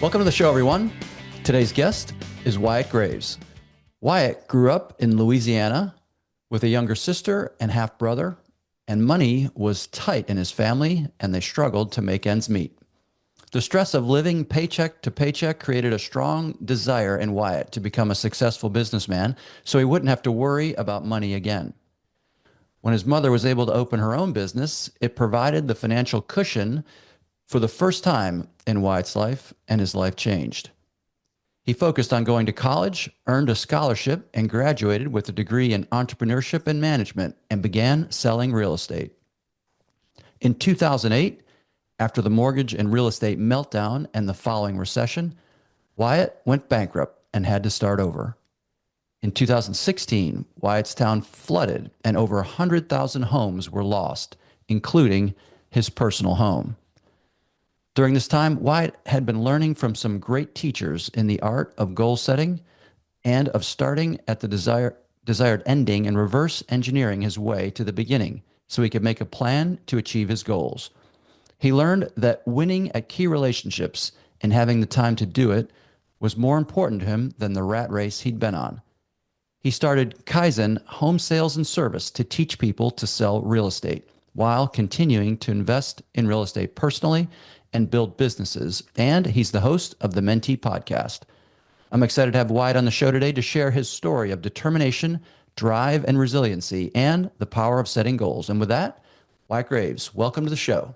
Welcome to the show, everyone. Today's guest is Wyatt Graves. Wyatt grew up in Louisiana with a younger sister and half brother, and money was tight in his family, and they struggled to make ends meet. The stress of living paycheck to paycheck created a strong desire in Wyatt to become a successful businessman so he wouldn't have to worry about money again. When his mother was able to open her own business, it provided the financial cushion for the first time in Wyatt's life, and his life changed. He focused on going to college, earned a scholarship, and graduated with a degree in Entrepreneurship and Management and began selling real estate. In 2008, after the mortgage and real estate meltdown and the following recession, Wyatt went bankrupt and had to start over. In 2016, Wyatt's town flooded and over 100,000 homes were lost, including his personal home. During this time, Wyatt had been learning from some great teachers in the art of goal setting and of starting at the desired ending and reverse engineering his way to the beginning so he could make a plan to achieve his goals. He learned that winning at key relationships and having the time to do it was more important to him than the rat race he'd been on. He started Kaizen Home Sales and Service to teach people to sell real estate while continuing to invest in real estate personally and build businesses. And he's the host of the Mentee podcast. I'm excited to have Wyatt on the show today to share his story of determination, drive, and resiliency, and the power of setting goals. And with that, Wyatt Graves, welcome to the show.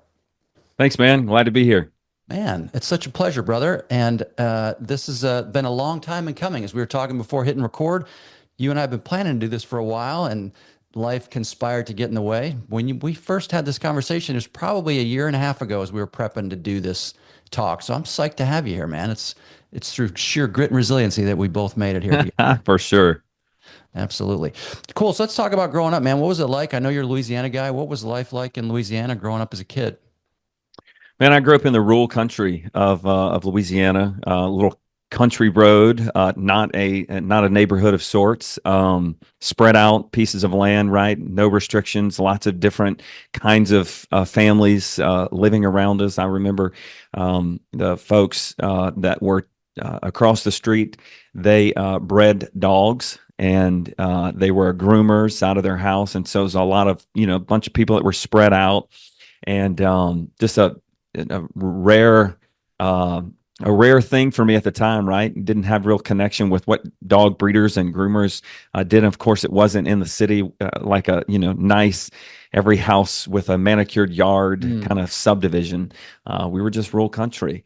Thanks, man. Glad to be here. Man, it's such a pleasure, brother. And this has been a long time in coming. As we were talking before hitting record, you and I have been planning to do this for a while, and life conspired to get in the way. When we first had this conversation, it was probably a year and a half ago as we were prepping to do this talk. So I'm psyched to have you here, man. It's through sheer grit and resiliency that we both made it here. For sure. Absolutely. Cool. So let's talk about growing up, man. What was it like? I know you're a Louisiana guy. What was life like in Louisiana growing up as a kid? Man, I grew up in the rural country of Louisiana, a little country road, not a neighborhood of sorts. Spread out pieces of land, right? No restrictions. Lots of different kinds of families living around us. I remember the folks that were across the street. They bred dogs. And they were groomers out of their house, and so it was a lot of a bunch of people that were spread out, and just a rare a rare thing for me at the time, right? Didn't have real connection with what dog breeders and groomers did. Of course, it wasn't in the city like a nice every house with a manicured yard kind of subdivision. We were just rural country.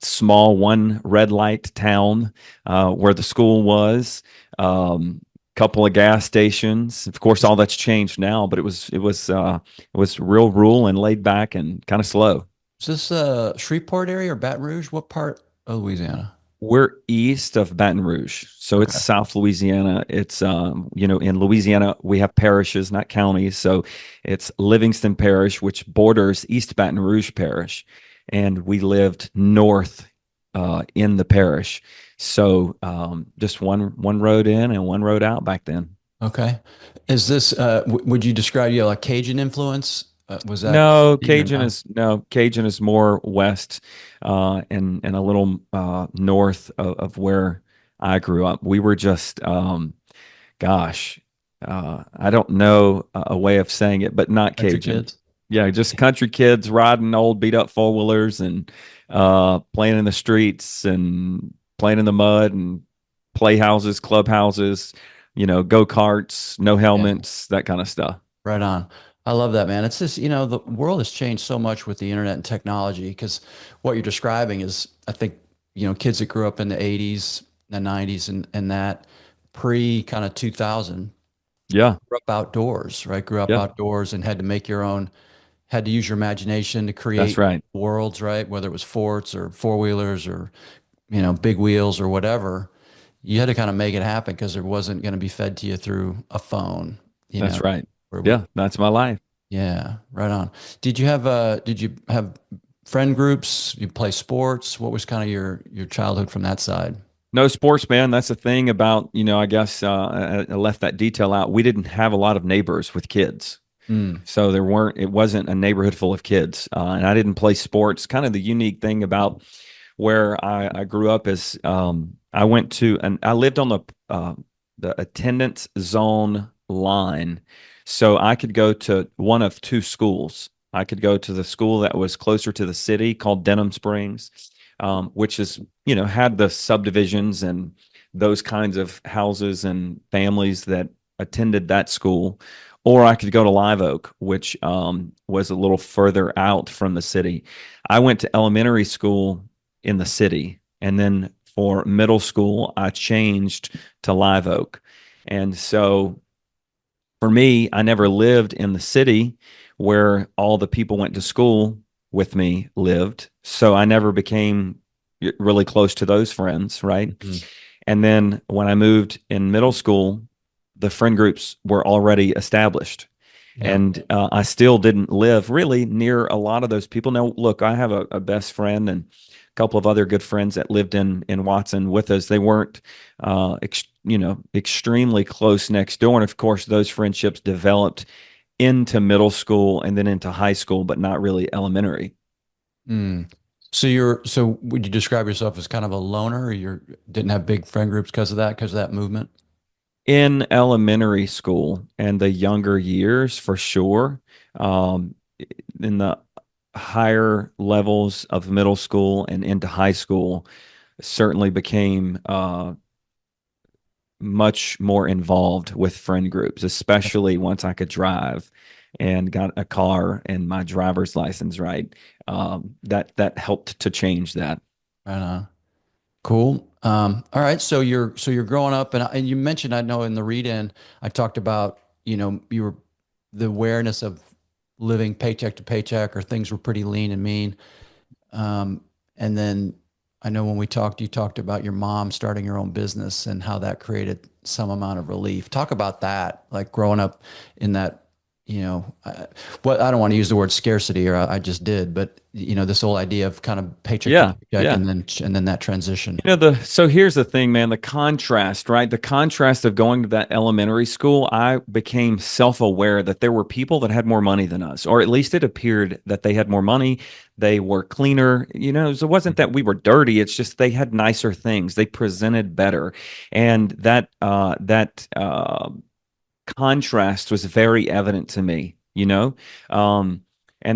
Small one red light town where the school was. Couple of gas stations. Of course, all that's changed now, but it was real rural and laid back and kind of slow. Is this Shreveport area or Baton Rouge? What part of Louisiana? We're east of Baton Rouge, so Okay. it's South Louisiana. It's in Louisiana we have parishes, not counties. So it's Livingston Parish, which borders East Baton Rouge Parish, and we lived north in the parish. So just one road in and one road out back then. Okay. Is this, would you describe you like Cajun influence? Was that No, even not? Cajun is more west and a little north of where I grew up. We were just gosh, I don't know a way of saying it, but not Country Cajun. kids? Yeah, just country kids riding old beat up four wheelers and playing in the streets and playing in the mud and playhouses, clubhouses, go karts, no Yeah. helmets, that kind of stuff. Right on. I love that, man. It's just, the world has changed so much with the internet and technology because what you're describing is, I think, kids that grew up in the 80s, the 90s, and that pre kind of 2000 Yeah, grew up outdoors, right? Grew up yeah, outdoors and had to make your own, had to use your imagination to that's create right. worlds, right? Whether it was forts or four wheelers or, big wheels or whatever. You had to kind of make it happen because there wasn't going to be fed to you through a phone, That's right. where Yeah, that's my life. yeah, right on. Did you have friend groups? You play sports? What was kind of your childhood from that side? No sports, man. That's the thing about, I guess I left that detail out. We didn't have a lot of neighbors with kids. Mm. So it wasn't a neighborhood full of kids. And I didn't play sports. Kind of the unique thing about where I grew up is I went to, and I lived on the attendance zone line. So I could go to one of two schools. I could go to the school that was closer to the city called Denham Springs, which is, had the subdivisions and those kinds of houses and families that attended that school. Or I could go to Live Oak, which was a little further out from the city. I went to elementary school in the city, and then for middle school, I changed to Live Oak. And so for me, I never lived in the city where all the people went to school with me lived. So I never became really close to those friends, right? Mm. And then when I moved in middle school, the friend groups were already established. Yeah. And I still didn't live really near a lot of those people. Now, look, I have a best friend and a couple of other good friends that lived in Watson with us. They weren't, extremely close next door. And of course, those friendships developed into middle school and then into high school, but not really elementary. Mm. So would you describe yourself as kind of a loner, or you didn't have big friend groups because of that movement? In elementary school and the younger years, for sure. Um, in the higher levels of middle school and into high school, certainly became much more involved with friend groups, especially once I could drive and got a car and my driver's license, right? That helped to change that. Right on. Cool. All right. So you're growing up, and you mentioned, I know in the read-in, I talked about, you were the awareness of living paycheck to paycheck, or things were pretty lean and mean. And then I know when we talked, you talked about your mom starting her own business and how that created some amount of relief. Talk about that, like growing up in that, what I don't want to use the word scarcity, or I just did, but this whole idea of kind of paycheck to Yeah, paycheck, yeah. and then that transition. So here's the thing, man, the contrast, right? The contrast of going to that elementary school, I became self-aware that there were people that had more money than us, or at least it appeared that they had more money. They were cleaner. So it wasn't that we were dirty, it's just they had nicer things. They presented better. And that contrast was very evident to me, and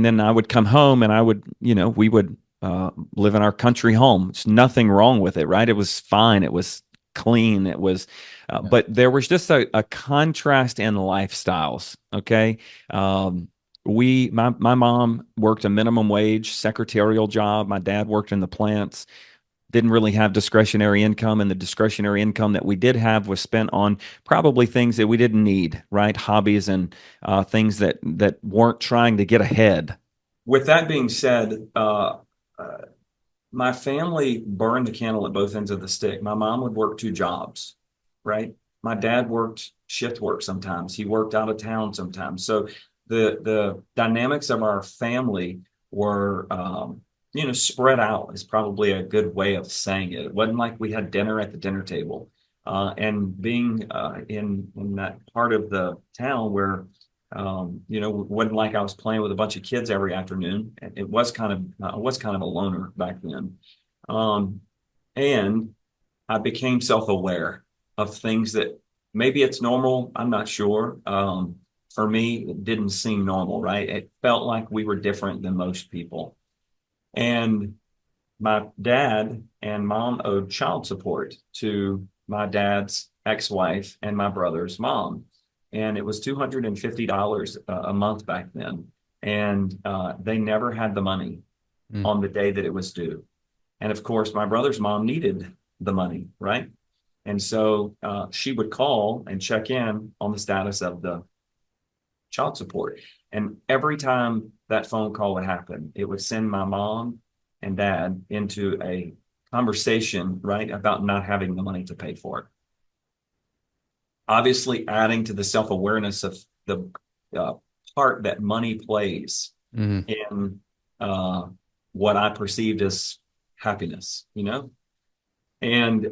then I would come home and we would live in our country home. It's nothing wrong with it, right? It was fine. It was clean. It was, Yeah. but there was just a contrast in lifestyles. Okay. My mom worked a minimum wage secretarial job. My dad worked in the plants, didn't really have discretionary income, and the discretionary income that we did have was spent on probably things that we didn't need, right? Hobbies and things that weren't trying to get ahead. With that being said, uh, my family burned the candle at both ends of the stick. My mom would work two jobs, right? My dad worked shift work sometimes. He worked out of town sometimes. So the dynamics of our family were spread out is probably a good way of saying it. It wasn't like we had dinner at the dinner table. And being in that part of the town where it wasn't like I was playing with a bunch of kids every afternoon. It was kind of I was kind of a loner back then, um, and I became self-aware of things that maybe it's normal. I'm not sure. For me, it didn't seem normal, right? It felt like we were different than most people, and my dad and mom owed child support to my dad's ex-wife and my brother's mom. And it was $250 a month back then. And they never had the money Mm. on the day that it was due. And of course, my brother's mom needed the money, right? And so she would call and check in on the status of the child support. And every time that phone call would happen, it would send my mom and dad into a conversation, right, about not having the money to pay for it. Obviously, adding to the self awareness of the uh, part that money plays Mm. in what I perceived as happiness. And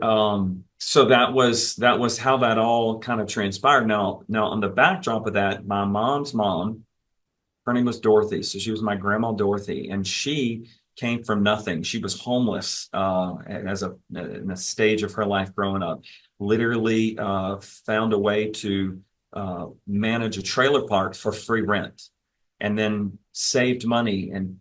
so that was how that all kind of transpired. Now on the backdrop of that, my mom's mom Her name was Dorothy. So she was my grandma Dorothy, and she came from nothing. She was homeless as a in a stage of her life growing up. Literally found a way to manage a trailer park for free rent, and then saved money and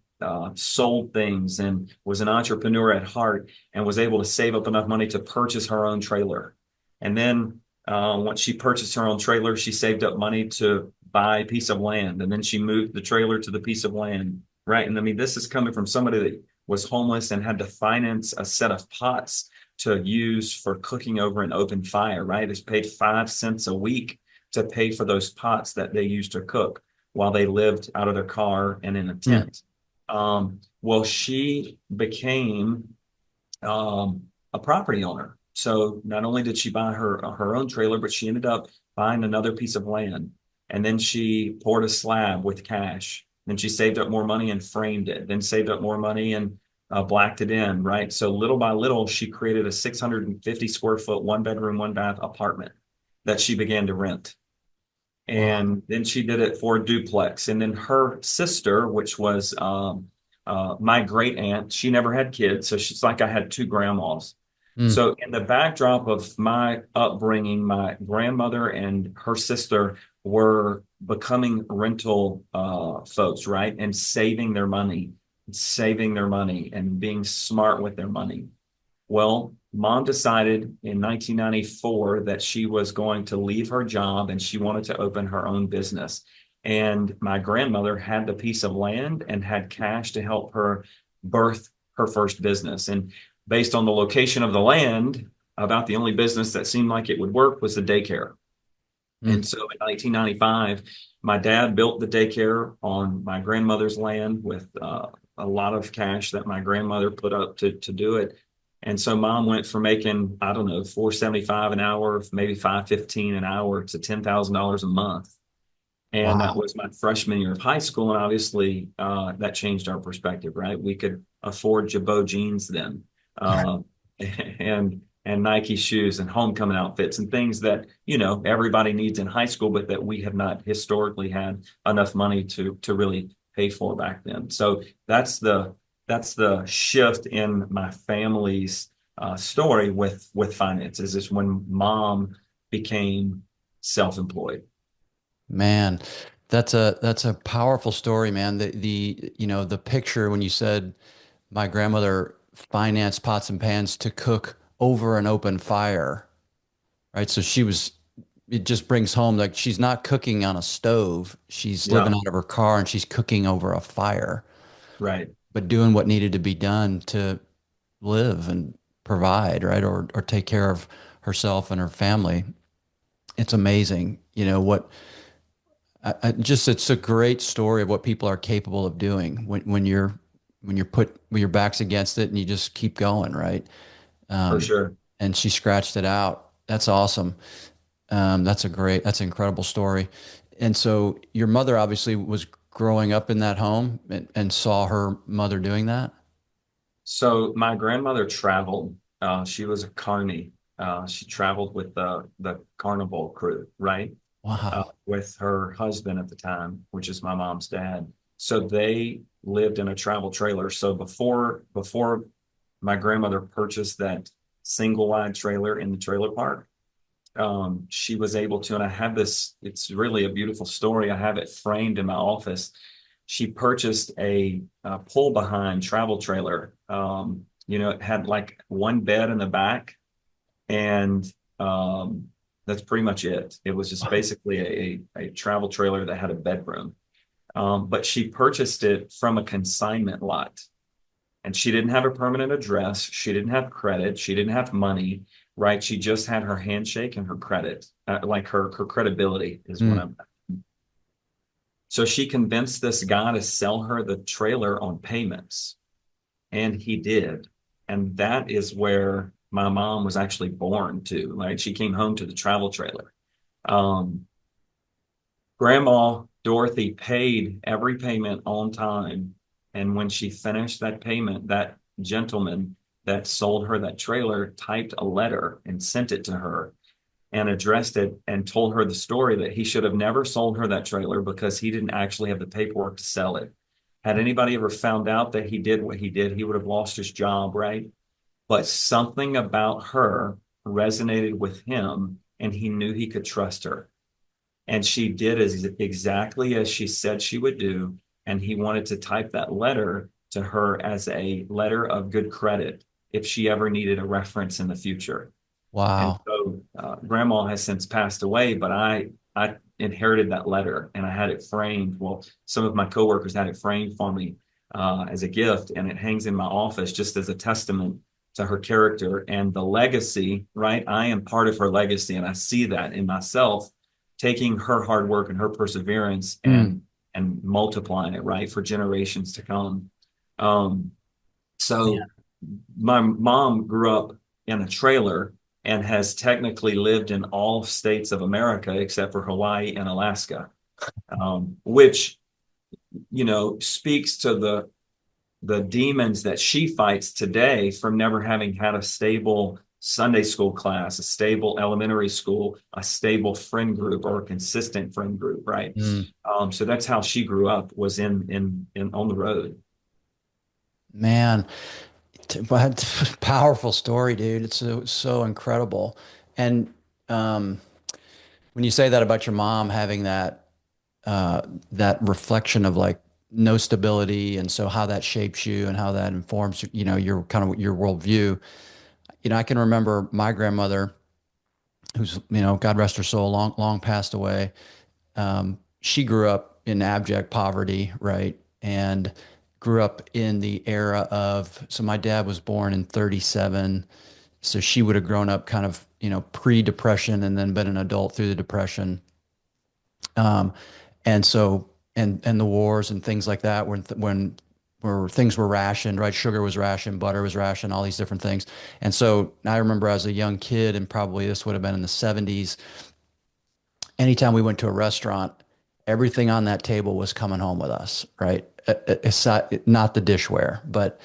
sold things and was an entrepreneur at heart and was able to save up enough money to purchase her own trailer. And then once she purchased her own trailer, she saved up money to buy a piece of land. And then she moved the trailer to the piece of land. Right. And I mean, this is coming from somebody that was homeless and had to finance a set of pots to use for cooking over an open fire. Right. They paid 5 cents a week to pay for those pots that they used to cook while they lived out of their car and in a Mm. tent. Well, she became a property owner. So not only did she buy her own trailer, but she ended up buying another piece of land. And then she poured a slab with cash. Then she saved up more money and framed it. Then saved up more money and blacked it in. Right. So little by little, she created a 650 square foot, one bedroom, one bath apartment that she began to rent. Wow. And then she did it for a duplex. And then her sister, which was my great aunt, she never had kids. So she's like, I had two grandmas. Mm. So in the backdrop of my upbringing, my grandmother and her sister were becoming rental folks, right? And saving their money and being smart with their money. Well, mom decided in 1994 that she was going to leave her job and she wanted to open her own business. And my grandmother had the piece of land and had cash to help her birth her first business. And based on the location of the land, about the only business that seemed like it would work was the daycare. Mm. And so in 1995, my dad built the daycare on my grandmother's land with a lot of cash that my grandmother put up to do it. And so mom went from making, I don't know, 475 an hour, maybe 515 an hour to $10,000 a month. And that Wow. was my freshman year of high school. And obviously, that changed our perspective, right? We could afford Jabot jeans then, uh, and Nike shoes and homecoming outfits and things that, everybody needs in high school, but that we have not historically had enough money to really pay for back then. So that's the shift in my family's story with finances is when mom became self-employed. Man, that's a powerful story, man. The picture when you said my grandmother financed pots and pans to cook over an open fire, right? So it just brings home like she's not cooking on a stove. She's living Yeah, out of her car and she's cooking over a fire, right. but doing what needed to be done to live and provide, right? Or take care of herself and her family. It's amazing, it's a great story of what people are capable of doing when you're put when your back's against it and you just keep going, right? For Um, sure. and she scratched it out. That's awesome. That's an incredible story. And so your mother obviously was growing up in that home and saw her mother doing that. So my grandmother traveled. She was a carny. She traveled with the carnival crew, right? Wow. With her husband at the time, which is my mom's dad. So they lived in a travel trailer. So before my grandmother purchased that single wide trailer in the trailer park, she was able to, and I have this, it's really a beautiful story. I have it framed in my office. She purchased a pull behind travel trailer. It had like one bed in the back, and that's pretty much it. It was just basically a travel trailer that had a bedroom. But she purchased it from a consignment lot. And she didn't have a permanent address. She didn't have credit. She didn't have money, right? She just had her handshake and her credit, like her credibility is what Mm. I'm. So she convinced this guy to sell her the trailer on payments, and he did. And that is where my mom was actually born to. Like she came home to the travel trailer. Um, Grandma Dorothy paid every payment on time. And when she finished that payment, that gentleman that sold her that trailer typed a letter and sent it to her. and addressed it and told her the story that he should have never sold her that trailer because he didn't actually have the paperwork to sell it. Had anybody ever found out that he did what he did, he would have lost his job, right? But something about her resonated with him, and he knew he could trust her. And she did exactly as she said she would do. And he wanted to type that letter to her as a letter of good credit if she ever needed a reference in the future. And Wow. so grandma has since passed away, but I inherited that letter and I had it framed. Well, some of my coworkers had it framed for me as a gift, and it hangs in my office just as a testament to her character and the legacy, right? I am part of her legacy, and I see that in myself, taking her hard work and her perseverance Mm. and multiplying it, right, for generations to come. Um, so my mom grew up in a trailer and has technically lived in all states of America except for Hawaii and Alaska, which speaks to the demons that she fights today from never having had a stable Sunday school class, a stable elementary school, a stable friend group, or a consistent friend group, right? Mm. So that's how she grew up, was in on the road. Man, but powerful story, dude. It's so incredible. And um, when you say that about your mom having uh, that reflection of like no stability, and so how that shapes you and how that informs, your kind of your worldview. I can remember my grandmother, who's, God rest her soul, long passed away. She grew up in abject poverty, right? And grew up in the era of, so my dad was born in 37. So she would have grown up kind of, pre-depression and then been an adult through the depression. Um, and so, and the wars and things like that, when where things were rationed, right? Sugar was rationed, butter was rationed, all these different things. And so I remember as a young kid, and probably this would have been in the 70s, anytime we went to a restaurant, everything on that table was coming home with us, right? Aside, not the dishware, but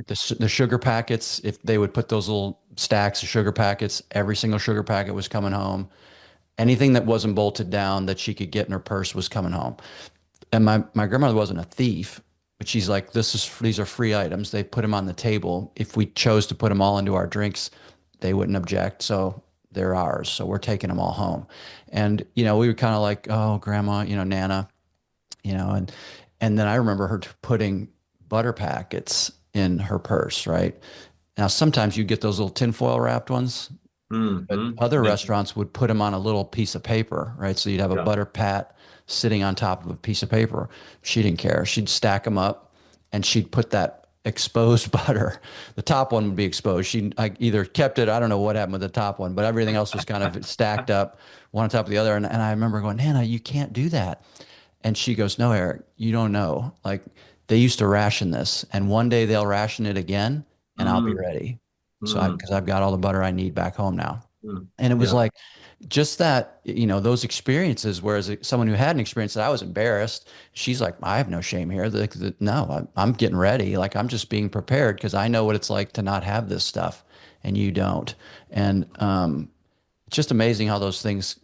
the sugar packets. If they would put those little stacks of sugar packets, every single sugar packet was coming home. Anything that wasn't bolted down that she could get in her purse was coming home. And my grandmother wasn't a thief, but she's like, these are free items. They put them on the table. If we chose to put them all into our drinks, they wouldn't object. So they're ours. So we're taking them all home. And we were kind of like, oh, grandma, Nana, and then I remember her putting butter packets in her purse, right? Now sometimes you get those little tinfoil wrapped ones, but Mm-hmm. other Yeah, restaurants would put them on a little piece of paper, right? So you'd have a yeah. butter pat sitting on top of a piece of paper. She didn't care. She'd stack them up and she'd put that exposed butter. The top one would be exposed. She either kept it, I don't know what happened with the top one, but everything else was kind of stacked up one on top of the other. And I remember going, Nana, you can't do that. And she goes, no, Eric, you don't know. Like they used to ration this, and one day they'll ration it again, and I'll be Mm, ready. So mm, because I've got all the butter I need back home now. mm. And it was Yeah. like just that, those experiences, whereas someone who hadn't experienced it, I was embarrassed. She's like, I have no shame here. No, I'm getting ready. Like I'm just being prepared because I know what it's like to not have this stuff and you don't. And it's just amazing how those things,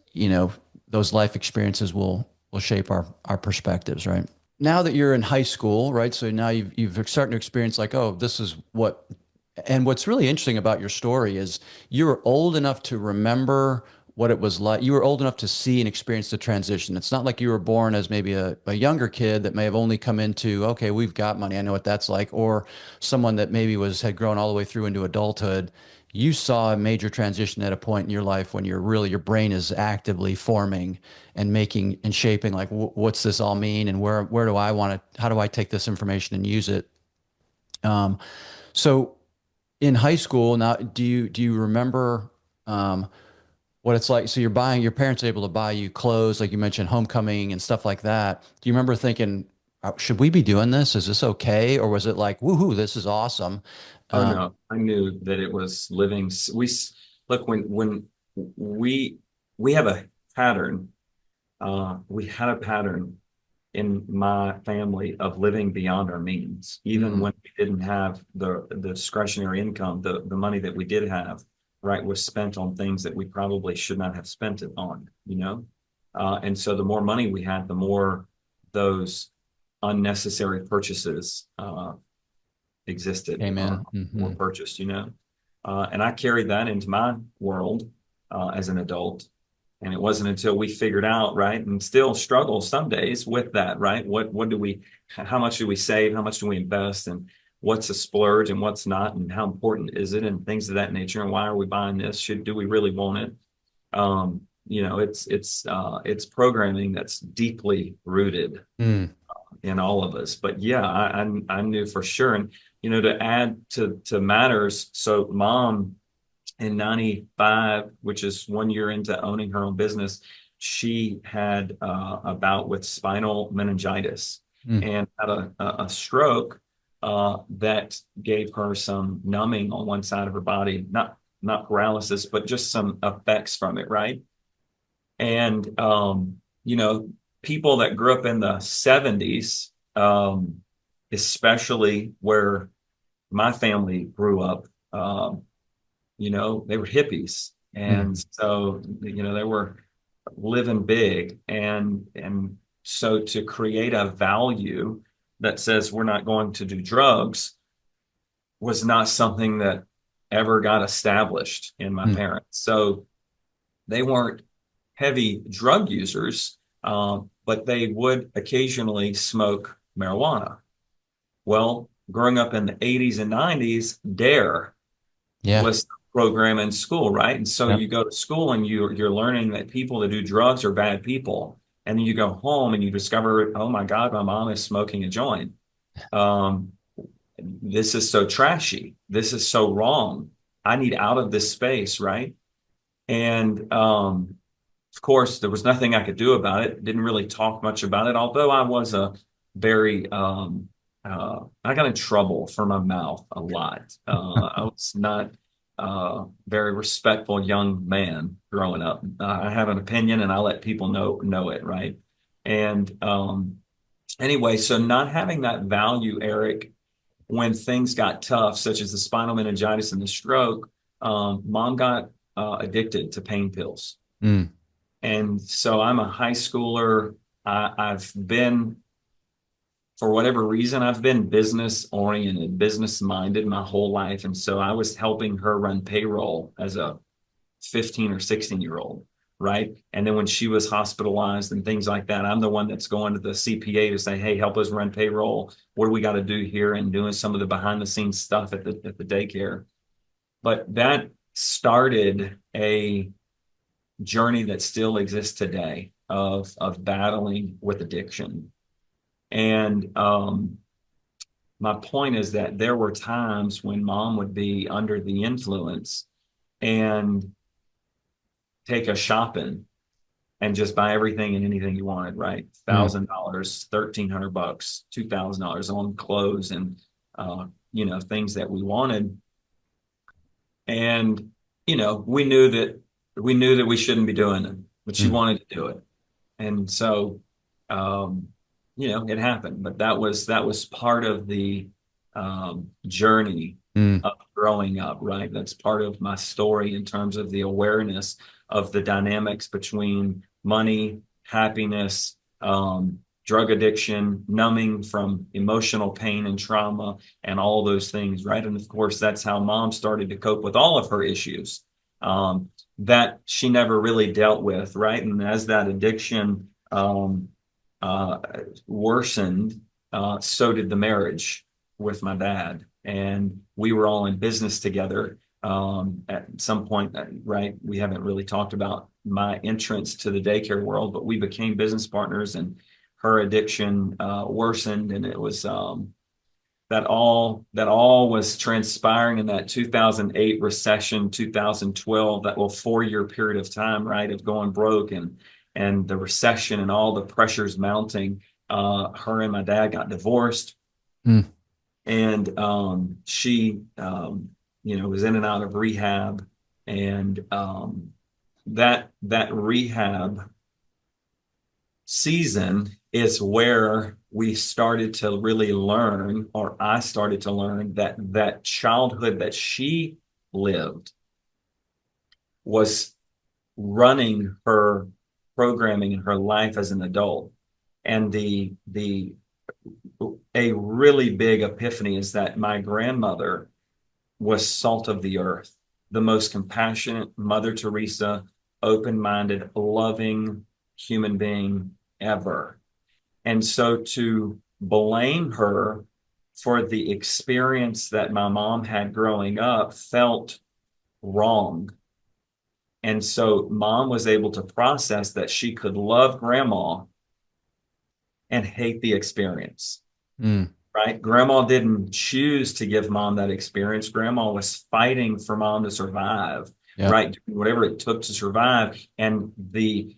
those life experiences will shape our perspectives, right? Now that you're in high school, right? So now you've starting to experience like, oh, this is what. And what's really interesting about your story is you were old enough to remember what it was like. You were old enough to see and experience the transition. It's not like you were born as maybe a younger kid that may have only come into, okay, we've got money. I know what that's like. Or someone that maybe had grown all the way through into adulthood. You saw a major transition at a point in your life when your brain is actively forming and making and shaping like, what's this all mean? And where do I want to, how do I take this information and use it? Um, so in high school now, do you remember what it's like? So your parents are able to buy you clothes, like you mentioned, homecoming and stuff like that. Do you remember thinking, should we be doing this? Is this okay? Or was it like, woohoo, this is awesome? Oh Um, no, I knew that it was living. Look, when we we have a pattern. We had a pattern in my family of living beyond our means, even mm, when we didn't have the discretionary income, the money that we did have. right, was spent on things that we probably should not have spent it on, and so the more money we had, the more those unnecessary purchases existed or Amen. were purchased, and I carried that into my world as an adult. And it wasn't until we figured out, right, and still struggle some days with that, right? How much do we save? How much do we invest? And what's a splurge and what's not? And how important is it? And things of that nature. And why are we buying this? Do we really want it? It's programming that's deeply rooted Mm. in all of us. But yeah, I knew for sure. And, to add to matters, so mom in 95, which is 1 year into owning her own business, she had a bout with spinal meningitis and had a stroke that gave her some numbing on one side of her body, not paralysis, but just some effects from it, right? And, people that grew up in the 70s, especially where my family grew up, they were hippies. And so, they were living big. And so to create a value that says we're not going to do drugs was not something that ever got established in my parents. So they weren't heavy drug users, but they would occasionally smoke marijuana. Well, growing up in the 80s and 90s, DARE was the program in school, right? And so you go to school and you're learning that people that do drugs are bad people. And then you go home and you discover, oh my God, my mom is smoking a joint. This is so trashy. This is so wrong. I need out of this space, right? And of course, there was nothing I could do about it. Didn't really talk much about it, although I was a very I got in trouble for my mouth a lot. I was not very respectful young man growing up. I have an opinion and I let people know it, right? And anyway, so not having that value, Eric, when things got tough, such as the spinal meningitis and the stroke, mom got addicted to pain pills. And so I'm a high schooler. I've been, for whatever reason, I've been business oriented, business minded my whole life. And so I was helping her run payroll as a 15 or 16-year-old, right? And then when she was hospitalized and things like that, I'm the one that's going to the CPA to say, hey, help us run payroll. What do we got to do here? And doing some of the behind the scenes stuff at the daycare. But that started a journey that still exists today of battling with addiction. And my point is that there were times when mom would be under the influence and take us shopping and just buy everything and anything you wanted, right? $1,000, $1,300, $2,000 on clothes and things that we wanted. And we knew that we shouldn't be doing it, but she wanted to do it. And so it happened. But that was part of the journey of growing up, right? That's part of my story in terms of the awareness of the dynamics between money, happiness, drug addiction, numbing from emotional pain and trauma, and all those things, right? And of course, that's how mom started to cope with all of her issues that she never really dealt with, right? And as that addiction worsened, so did the marriage with my dad. And we were all in business together at some point, right? We haven't really talked about my entrance to the daycare world, but we became business partners and her addiction worsened. And it was that all was transpiring in that 2008 recession, 2012, that little 4-year period of time, right, of going broke and the recession and all the pressures mounting. Her and my dad got divorced, and she was in and out of rehab, and that rehab season is where we started to really learn, or I started to learn, that childhood that she lived was running her programming in her life as an adult. And the a really big epiphany is that my grandmother was salt of the earth, the most compassionate Mother Teresa, open-minded, loving human being ever. And so to blame her for the experience that my mom had growing up felt wrong. And so mom was able to process that she could love grandma and hate the experience, Mm, right? Grandma didn't choose to give mom that experience. Grandma was fighting for mom to survive, yep. right? Whatever it took to survive. And the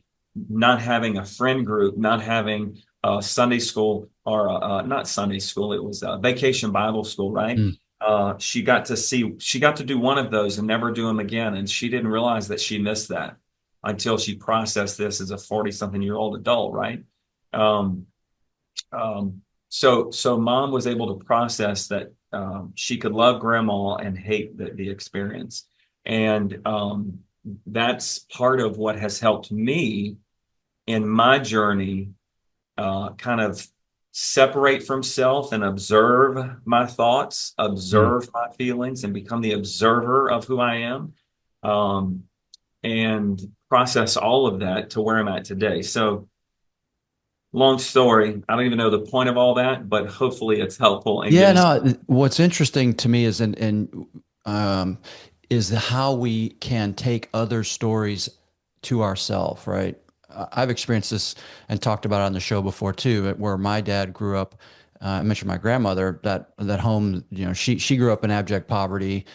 not having a friend group, not having a Sunday school or not Sunday school, it was a vacation Bible school, right? Mm, She got to do one of those and never do them again. And she didn't realize that she missed that until she processed this as a 40 something year old adult, right? Um, so mom was able to process that she could love grandma and hate the experience. And that's part of what has helped me in my journey kind of separate from self and observe my thoughts, mm. observe my feelings, and become the observer of who I am, um, and process all of that to where I'm at today. So, long story. I don't even know the point of all that, but hopefully it's helpful and Yeah, gives. no, what's interesting to me is um is how we can take other stories to ourselves, right? I've experienced this and talked about it on the show before too, where my dad grew up. I mentioned my grandmother, that home, she grew up in abject poverty,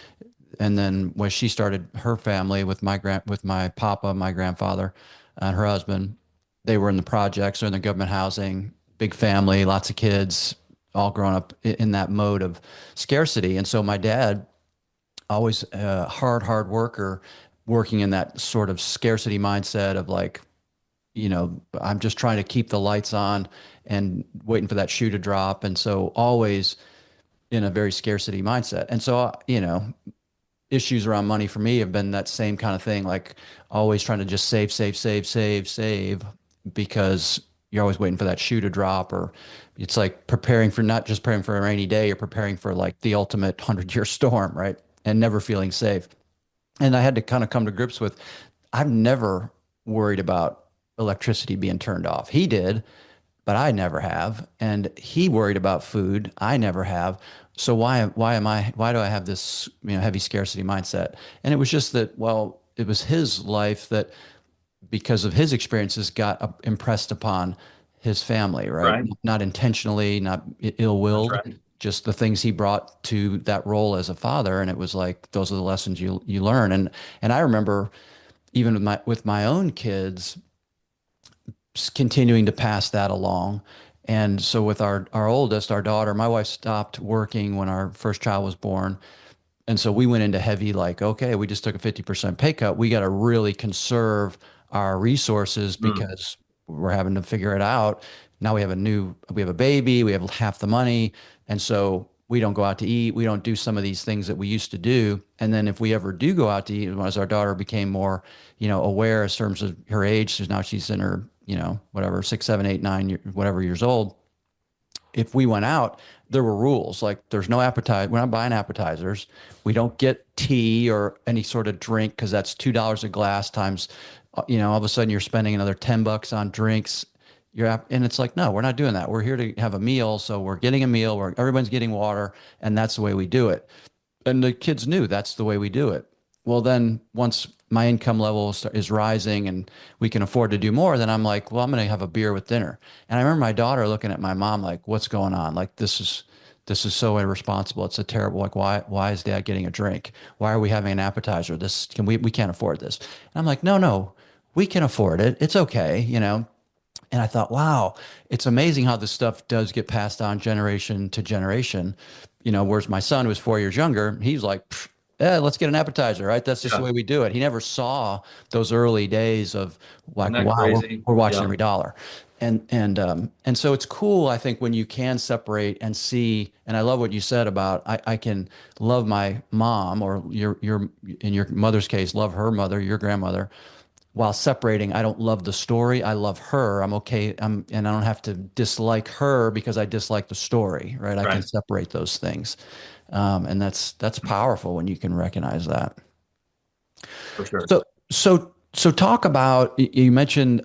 and then when she started her family with with my papa, my grandfather, and her husband, they were in the projects or in the government housing, big family, lots of kids, all growing up in that mode of scarcity. And so my dad, always a hard worker, working in that sort of scarcity mindset of like, I'm just trying to keep the lights on and waiting for that shoe to drop. And so always in a very scarcity mindset. And so, issues around money for me have been that same kind of thing, like always trying to just save, because you're always waiting for that shoe to drop, or it's like preparing for, not just preparing for a rainy day, you're preparing for like the ultimate 100-year storm, right? And never feeling safe. And I had to kind of come to grips with, I've never worried about electricity being turned off. He did, but I never have. And he worried about food. I never have. So why do I have this, heavy scarcity mindset? And it was just that, well, it was his life that, because of his experiences, got impressed upon his family, right? Right. Not intentionally, not That's ill-willed, right. just the things he brought to that role as a father. And it was like, those are the lessons you learn. And I remember even with my own kids, continuing to pass that along. And so with our oldest, our daughter, my wife stopped working when our first child was born. And so we went into heavy, like, okay, we just took a 50% pay cut. We got to really conserve our resources Mm. because we're having to figure it out. Now we have a baby, we have half the money. And so we don't go out to eat. We don't do some of these things that we used to do. And then if we ever do go out to eat, as our daughter became more, aware in terms of her age, so now she's in her, whatever, 6, 7, 8, 9, whatever years old. If we went out, there were rules. Like there's no appetizer. We're not buying appetizers. We don't get tea or any sort of drink because that's $2 a glass times, all of a sudden you're spending another $10 on drinks. And it's like, no, we're not doing that. We're here to have a meal. So we're getting a meal where everyone's getting water, and that's the way we do it. And the kids knew that's the way we do it. Well, then once my income level is rising and we can afford to do more, then I'm like, well, I'm going to have a beer with dinner. And I remember my daughter looking at my mom like, what's going on? Like, this is so irresponsible. It's a terrible, like, why is dad getting a drink? Why are we having an appetizer? We can't afford this. And I'm like, no, we can afford it. It's okay. And I thought, wow, it's amazing how this stuff does get passed on generation to generation. Whereas my son, who was 4 years younger, he's like, yeah, let's get an appetizer, right? That's just the Yeah. way we do it. He never saw those early days of Isn't like, that wow, we're, crazy? we're watching Yeah. every dollar. And so it's cool, I think, when you can separate and see. And I love what you said about I can love my mom, or your in your mother's case, love her mother, your grandmother, while separating. I don't love the story. I love her. I'm okay. And I don't have to dislike her because I dislike the story, right? I can Right. separate those things. And that's powerful when you can recognize that. For sure. So talk about, you mentioned,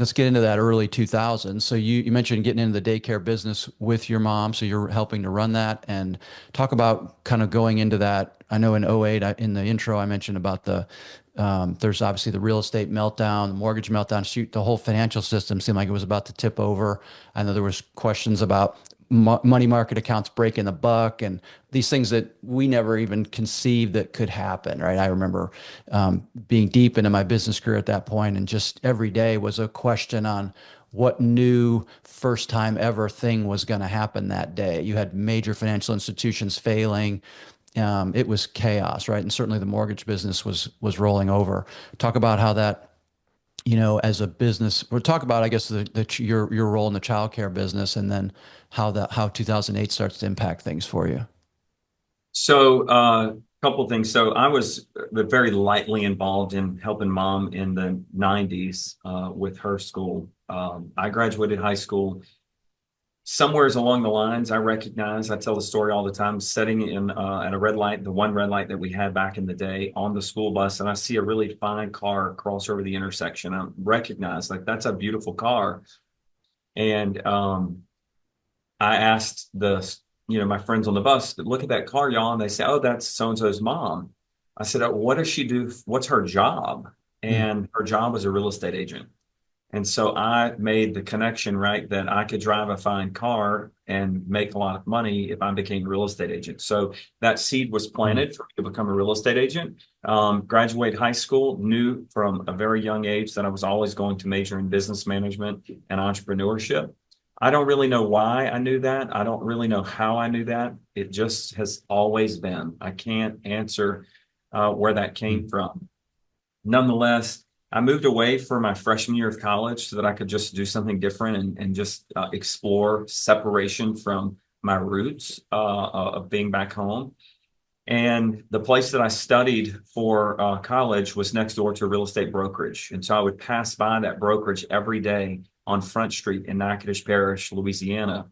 let's get into that early 2000s. So you mentioned getting into the daycare business with your mom. So you're helping to run that, and talk about kind of going into that. I know in '08, in the intro, I mentioned about there's obviously the real estate meltdown, the mortgage meltdown. Shoot, the whole financial system seemed like it was about to tip over. I know there was questions about money market accounts breaking the buck, and these things that we never even conceived that could happen, right? I remember being deep into my business career at that point, and just every day was a question on what new first time ever thing was going to happen that day. You had major financial institutions failing. It was chaos, right? And certainly the mortgage business was rolling over. Talk about how that, as a business, we'll talk about, I guess, your role in the childcare business, and then how 2008 starts to impact things for you. So, couple things. So, I was very lightly involved in helping mom in the 90s with her school. I graduated high school. Somewheres along the lines, I tell the story all the time, sitting in at a red light, the one red light that we had back in the day on the school bus, and I see a really fine car cross over the intersection. I recognize, like, that's a beautiful car. And I asked my friends on the bus, look at that car, y'all. And they say, oh, that's so-and-so's mom. I said, oh, what does she do? What's her job? Hmm. And her job was a real estate agent. And so I made the connection, right, that I could drive a fine car and make a lot of money if I became a real estate agent. So that seed was Hmm. planted for me to become a real estate agent. Graduate high school, knew from a very young age that I was always going to major in business management and entrepreneurship. I don't really know why I knew that. I don't really know how I knew that. It just has always been. I can't answer where that Hmm. came from. Nonetheless, I moved away for my freshman year of college so that I could just do something different and just explore separation from my roots of being back home. And the place that I studied for college was next door to a real estate brokerage. And so I would pass by that brokerage every day on Front Street in Natchitoches Parish, Louisiana.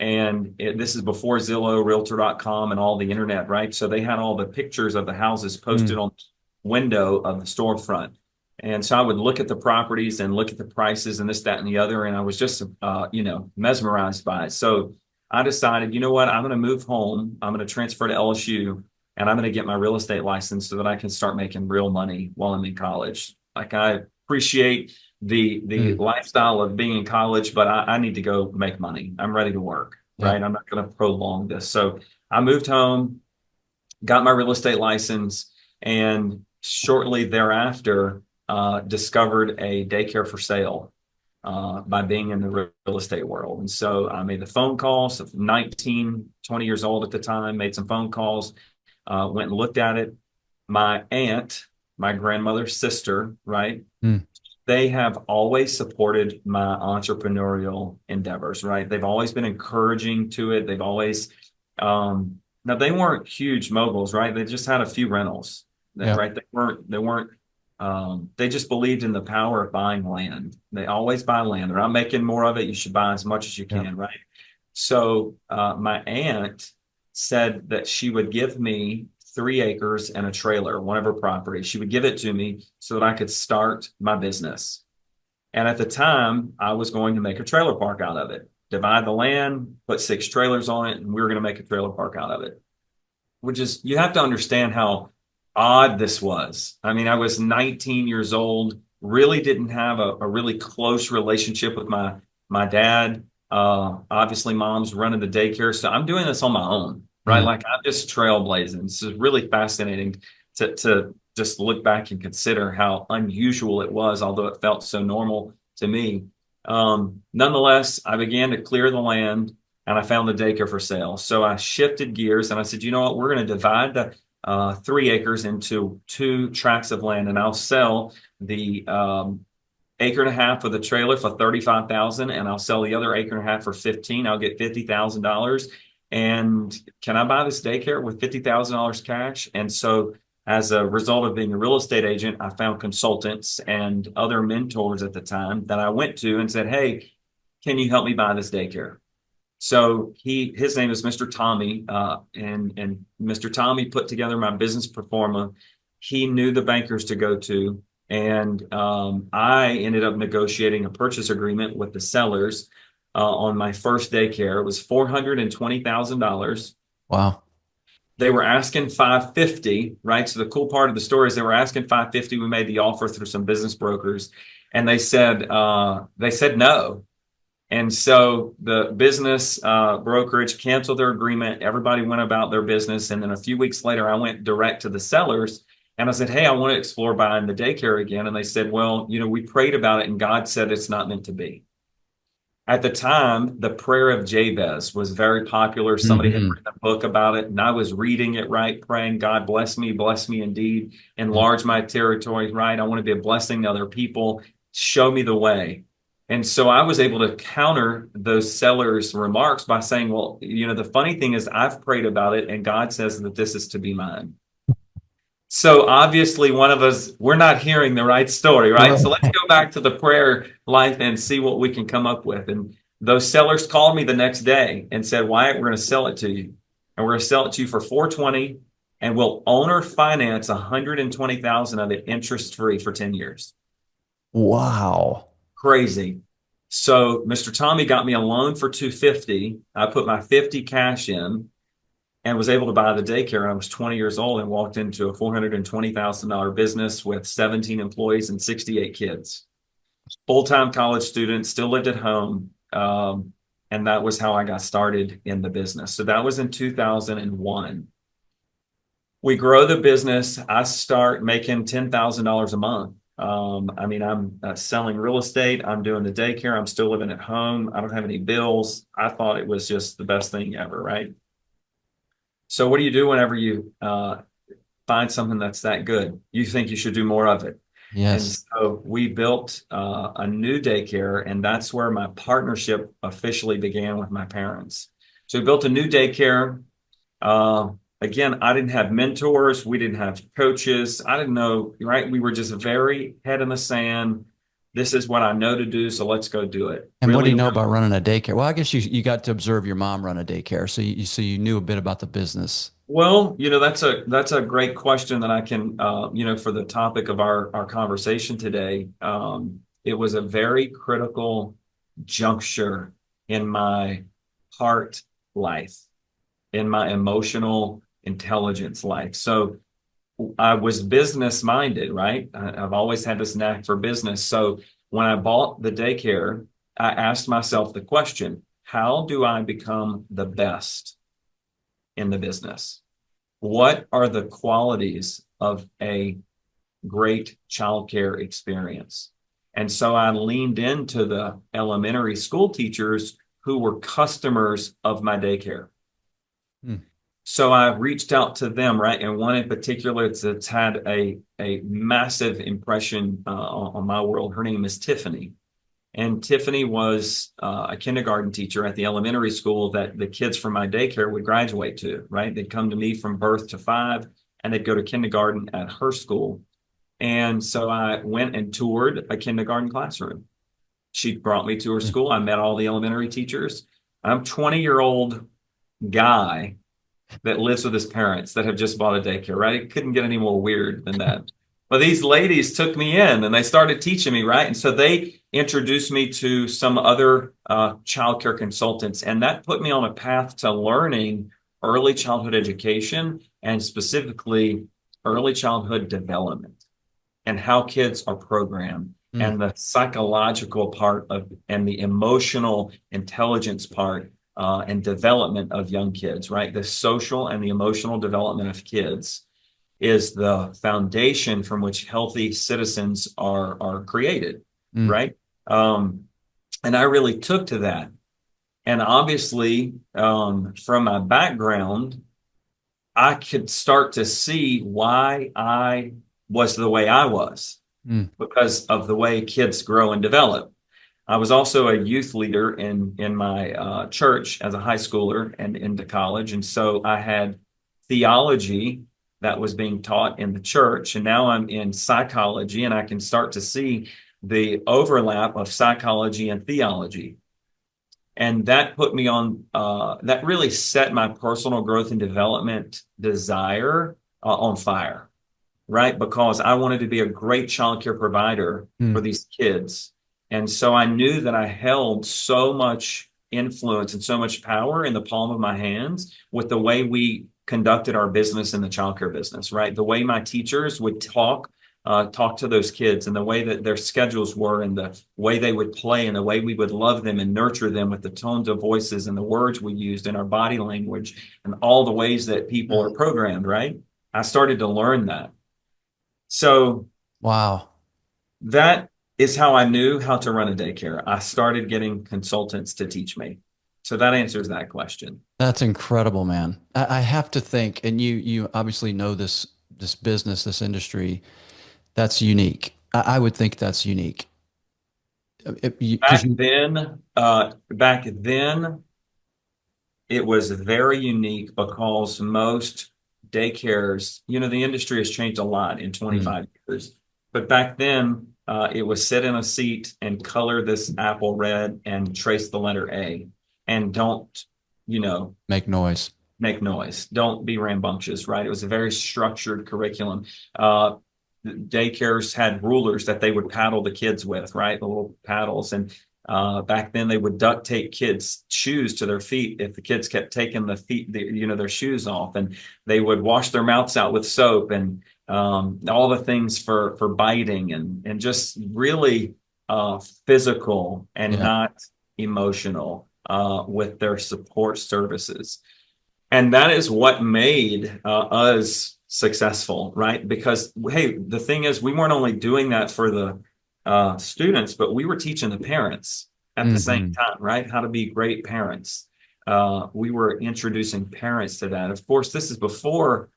And this is before Zillow, Realtor.com, and all the internet, right? So they had all the pictures of the houses posted Hmm. on the window of the storefront. And so I would look at the properties and look at the prices and this, that, and the other. And I was just, mesmerized by it. So I decided, you know what? I'm going to move home. I'm going to transfer to LSU, and I'm going to get my real estate license so that I can start making real money while I'm in college. Like, I appreciate the Hmm. lifestyle of being in college, but I need to go make money. I'm ready to work, Yeah. right? I'm not going to prolong this. So I moved home, got my real estate license, and shortly thereafter discovered a daycare for sale by being in the real estate world. And so I made the phone calls, 19, 20 years old at the time, made some phone calls, went and looked at it. My aunt, my grandmother's sister, right? Hmm. They have always supported my entrepreneurial endeavors, right? They've always been encouraging to it. They've always, now they weren't huge moguls, right? They just had a few rentals, Yeah. right? They just believed in the power of buying land. They always buy land. They're not making more of it. You should buy as much as you Yeah. can, right? So my aunt said that she would give me 3 acres and a trailer, one of her properties. She would give it to me so that I could start my business. And at the time, I was going to make a trailer park out of it, divide the land, put 6 trailers on it, and we were going to make a trailer park out of it. Which is, you have to understand how odd this was. I mean, I was 19 years old, really didn't have a really close relationship with my dad. Obviously, mom's running the daycare, so I'm doing this on my own, right? Hmm. Like, I'm just trailblazing. This is really fascinating to just look back and consider how unusual it was, although it felt so normal to me. Nonetheless, I began to clear the land, and I found the daycare for sale. So I shifted gears and I said, you know what, we're going to divide the 3 acres into 2 tracts of land, and I'll sell the acre and a half of the trailer for 35,000, and I'll sell the other acre and a half for 15. I'll get $50,000. And can I buy this daycare with $50,000 cash? And so as a result of being a real estate agent, I found consultants and other mentors at the time that I went to and said, hey, can you help me buy this daycare? So his name is Mr. Tommy, and Mr. Tommy put together my business pro forma. He knew the bankers to go to, and I ended up negotiating a purchase agreement with the sellers on my first daycare. It was $420,000. Wow. They were asking 550, right? So the cool part of the story is they were asking 550. We made the offer through some business brokers, and they said no. And so the business brokerage canceled their agreement. Everybody went about their business. And then a few weeks later, I went direct to the sellers and I said, hey, I want to explore buying the daycare again. And they said, well, we prayed about it and God said it's not meant to be. At the time, the prayer of Jabez was very popular. Somebody had written a book about it, and I was reading it, right? Praying, God, bless me indeed, enlarge my territory, right? I want to be a blessing to other people. Show me the way. And so I was able to counter those sellers' remarks by saying, well, the funny thing is I've prayed about it, and God says that this is to be mine. So obviously one of us, we're not hearing the right story, right? So let's go back to the prayer life and see what we can come up with. And those sellers called me the next day and said, Wyatt, we're going to sell it to you. And we're going to sell it to you for $420, and we'll owner finance $120,000 of it interest free for 10 years. Wow. Crazy. So Mr. Tommy got me a loan for $250. I put my $50 cash in and was able to buy the daycare. I was 20 years old and walked into a $420,000 business with 17 employees and 68 kids. Full-time college student, still lived at home. And that was how I got started in the business. So that was in 2001. We grow the business. I start making $10,000 a month. I'm selling real estate. I'm doing the daycare. I'm still living at home. I don't have any bills. I thought it was just the best thing ever, right? So what do you do whenever you find something that's that good? You think you should do more of it. Yes. And so we built a new daycare, and that's where my partnership officially began with my parents. So we built a new daycare. Again, I didn't have mentors. We didn't have coaches. I didn't know, right? We were just very head in the sand. This is what I know to do, so let's go do it. And what do you know about running a daycare? Well, I guess you got to observe your mom run a daycare, so you knew a bit about the business. Well, that's a great question that I can, for the topic of our conversation today. It was a very critical juncture in my heart life, in my emotional intelligence life. So I was business minded, right? I've always had this knack for business. So when I bought the daycare, I asked myself the question, how do I become the best in the business? What are the qualities of a great childcare experience? And so I leaned into the elementary school teachers who were customers of my daycare. So I reached out to them, right? And one in particular that's had a massive impression on my world. Her name is Tiffany. And Tiffany was a kindergarten teacher at the elementary school that the kids from my daycare would graduate to, right? They'd come to me from birth to 5, and they'd go to kindergarten at her school. And so I went and toured a kindergarten classroom. She brought me to her school. I met all the elementary teachers. I'm a 20-year-old guy that lives with his parents that have just bought a daycare, right? It couldn't get any more weird than that. But these ladies took me in and they started teaching me, right? And so they introduced me to some other childcare consultants, and that put me on a path to learning early childhood education and specifically early childhood development and how kids are programmed and the psychological part of and the emotional intelligence part and development of young kids, right? The social and the emotional development of kids is the foundation from which healthy citizens are created, right? And I really took to that. And obviously, from my background, I could start to see why I was the way I was. Mm. because of the way kids grow and develop. I was also a youth leader in my church as a high schooler and into college, and so I had theology that was being taught in the church, and now I'm in psychology, and I can start to see the overlap of psychology and theology, and that put me on. That really set my personal growth and development desire on fire, right? Because I wanted to be a great childcare provider for Mm. these kids. And so I knew that I held so much influence and so much power in the palm of my hands with the way we conducted our business in the childcare business, right? The way my teachers would talk to those kids, and the way that their schedules were, and the way they would play, and the way we would love them and nurture them with the tones of voices and the words we used in our body language and all the ways that people are Mm. programmed, right? I started to learn that. So Wow. that is how I knew how to run a daycare. I started getting consultants to teach me. So that answers that question. That's incredible, man. I have to think, and you obviously know this business, this industry. That's unique. I would think that's unique. Because you, Back then, it was very unique because most daycares, the industry has changed a lot in mm, 25 years. But back then, it was sit in a seat and color this apple red and trace the letter A. And don't, you know, make noise. make noise. Don't be rambunctious, right? It was a very structured curriculum. Uh, Daycares had rulers that they would paddle the kids with, right? The little paddles. And back then they would duct tape kids' shoes to their feet if the kids kept taking their shoes off, and they would wash their mouths out with soap, and all the things for biting, and just really physical and Yeah. not emotional with their support services. And that is what made us successful, right? Because, hey, the thing is, we weren't only doing that for the students, but we were teaching the parents at the same Hmm. time, right? How to be great parents. We were introducing parents to that. Of course, this is before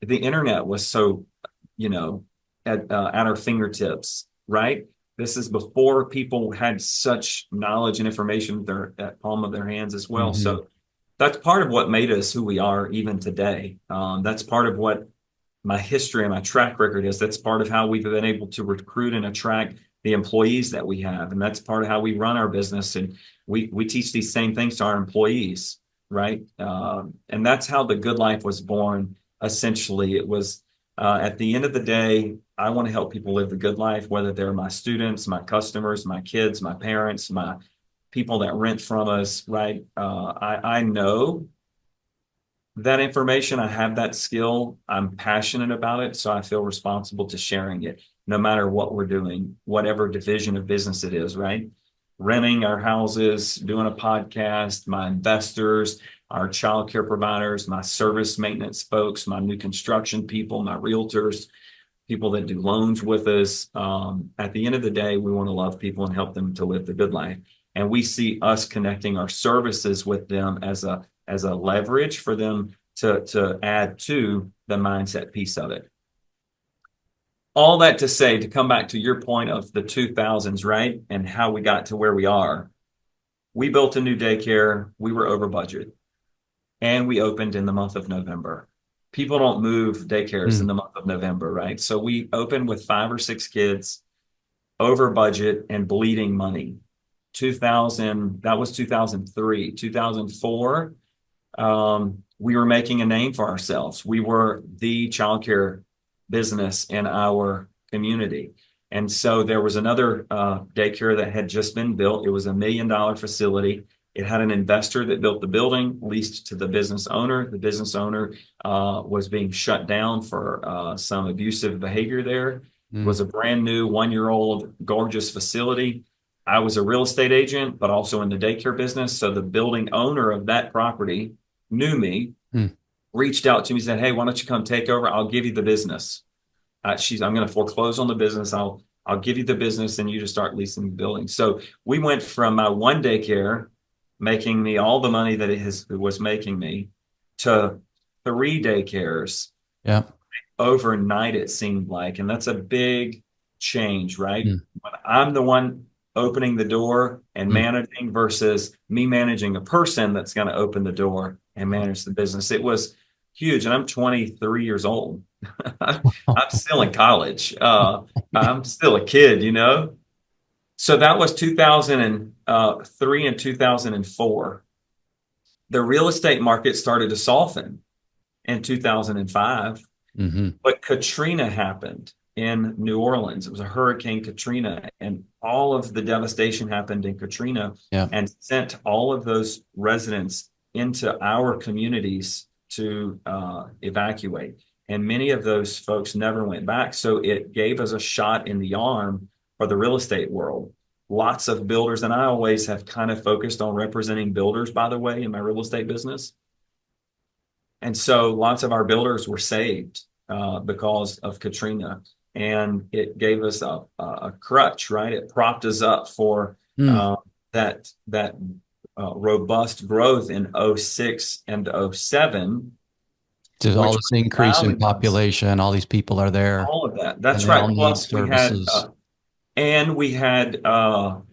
the internet was so, you know, at our fingertips, right? This is before people had such knowledge and information at palm of their hands as well. Hmm. So that's part of what made us who we are even today. That's part of what my history and my track record is. That's part of how we've been able to recruit and attract the employees that we have, and that's part of how we run our business. And we teach these same things to our employees, right? And that's how the good life was born. Essentially, it was at the end of the day, I want to help people live the good life, whether they're my students, my customers, my kids, my parents, my people that rent from us, right? I know that information. I have that skill. I'm passionate about it. So I feel responsible to sharing it, no matter what we're doing, whatever division of business it is, right? Renting our houses, doing a podcast, my investors, our childcare providers, my service maintenance folks, my new construction people, my realtors, people that do loans with us. At the end of the day, we want to love people and help them to live the good life. And we see us connecting our services with them as a leverage for them to add to the mindset piece of it. All that to say, to come back to your point of the 2000s, right? And how we got to where we are. We built a new daycare. We were over budget, and we opened in the month of November. People don't move daycares in Mm. the month of November, right? So we opened with 5 or 6 kids, over budget and bleeding money. 2000, that was 2003. 2004, we were making a name for ourselves. We were the childcare business in our community. And so there was another daycare that had just been built. It was $1 million facility. It had an investor that built the building, leased to the business owner. The business owner was being shut down for some abusive behavior there. It Mm. was a brand new 1 year old, gorgeous facility. I was a real estate agent, but also in the daycare business. So the building owner of that property knew me, Mm. reached out to me, said, "Hey, why don't you come take over? I'll give you the business." I'm going to foreclose on the business. I'll give you the business, and you just start leasing the building. So we went from my one daycare making me all the money that it was making me to 3 daycares Yeah. overnight, it seemed like. And that's a big change, right? Mm. When I'm the one opening the door and Mm. managing versus me managing a person that's going to open the door and manage the business. It was huge. And I'm 23 years old. I'm still in college. I'm still a kid, you know? So that was 2003 and 2004. The real estate market started to soften in 2005. Hmm. But Katrina happened in New Orleans. It was a Hurricane Katrina, and all of the devastation happened in Katrina Yeah. and sent all of those residents into our communities to evacuate. And many of those folks never went back. So it gave us a shot in the arm for the real estate world. Lots of builders, and I always have kind of focused on representing builders, by the way, in my real estate business. And so lots of our builders were saved because of Katrina. And it gave us a crutch, right? It propped us up for Mm. that robust growth in '06 and '07, Just all which this was increase in allowing us population, all these people are there all of that. and That's they all right. need Plus, services. we had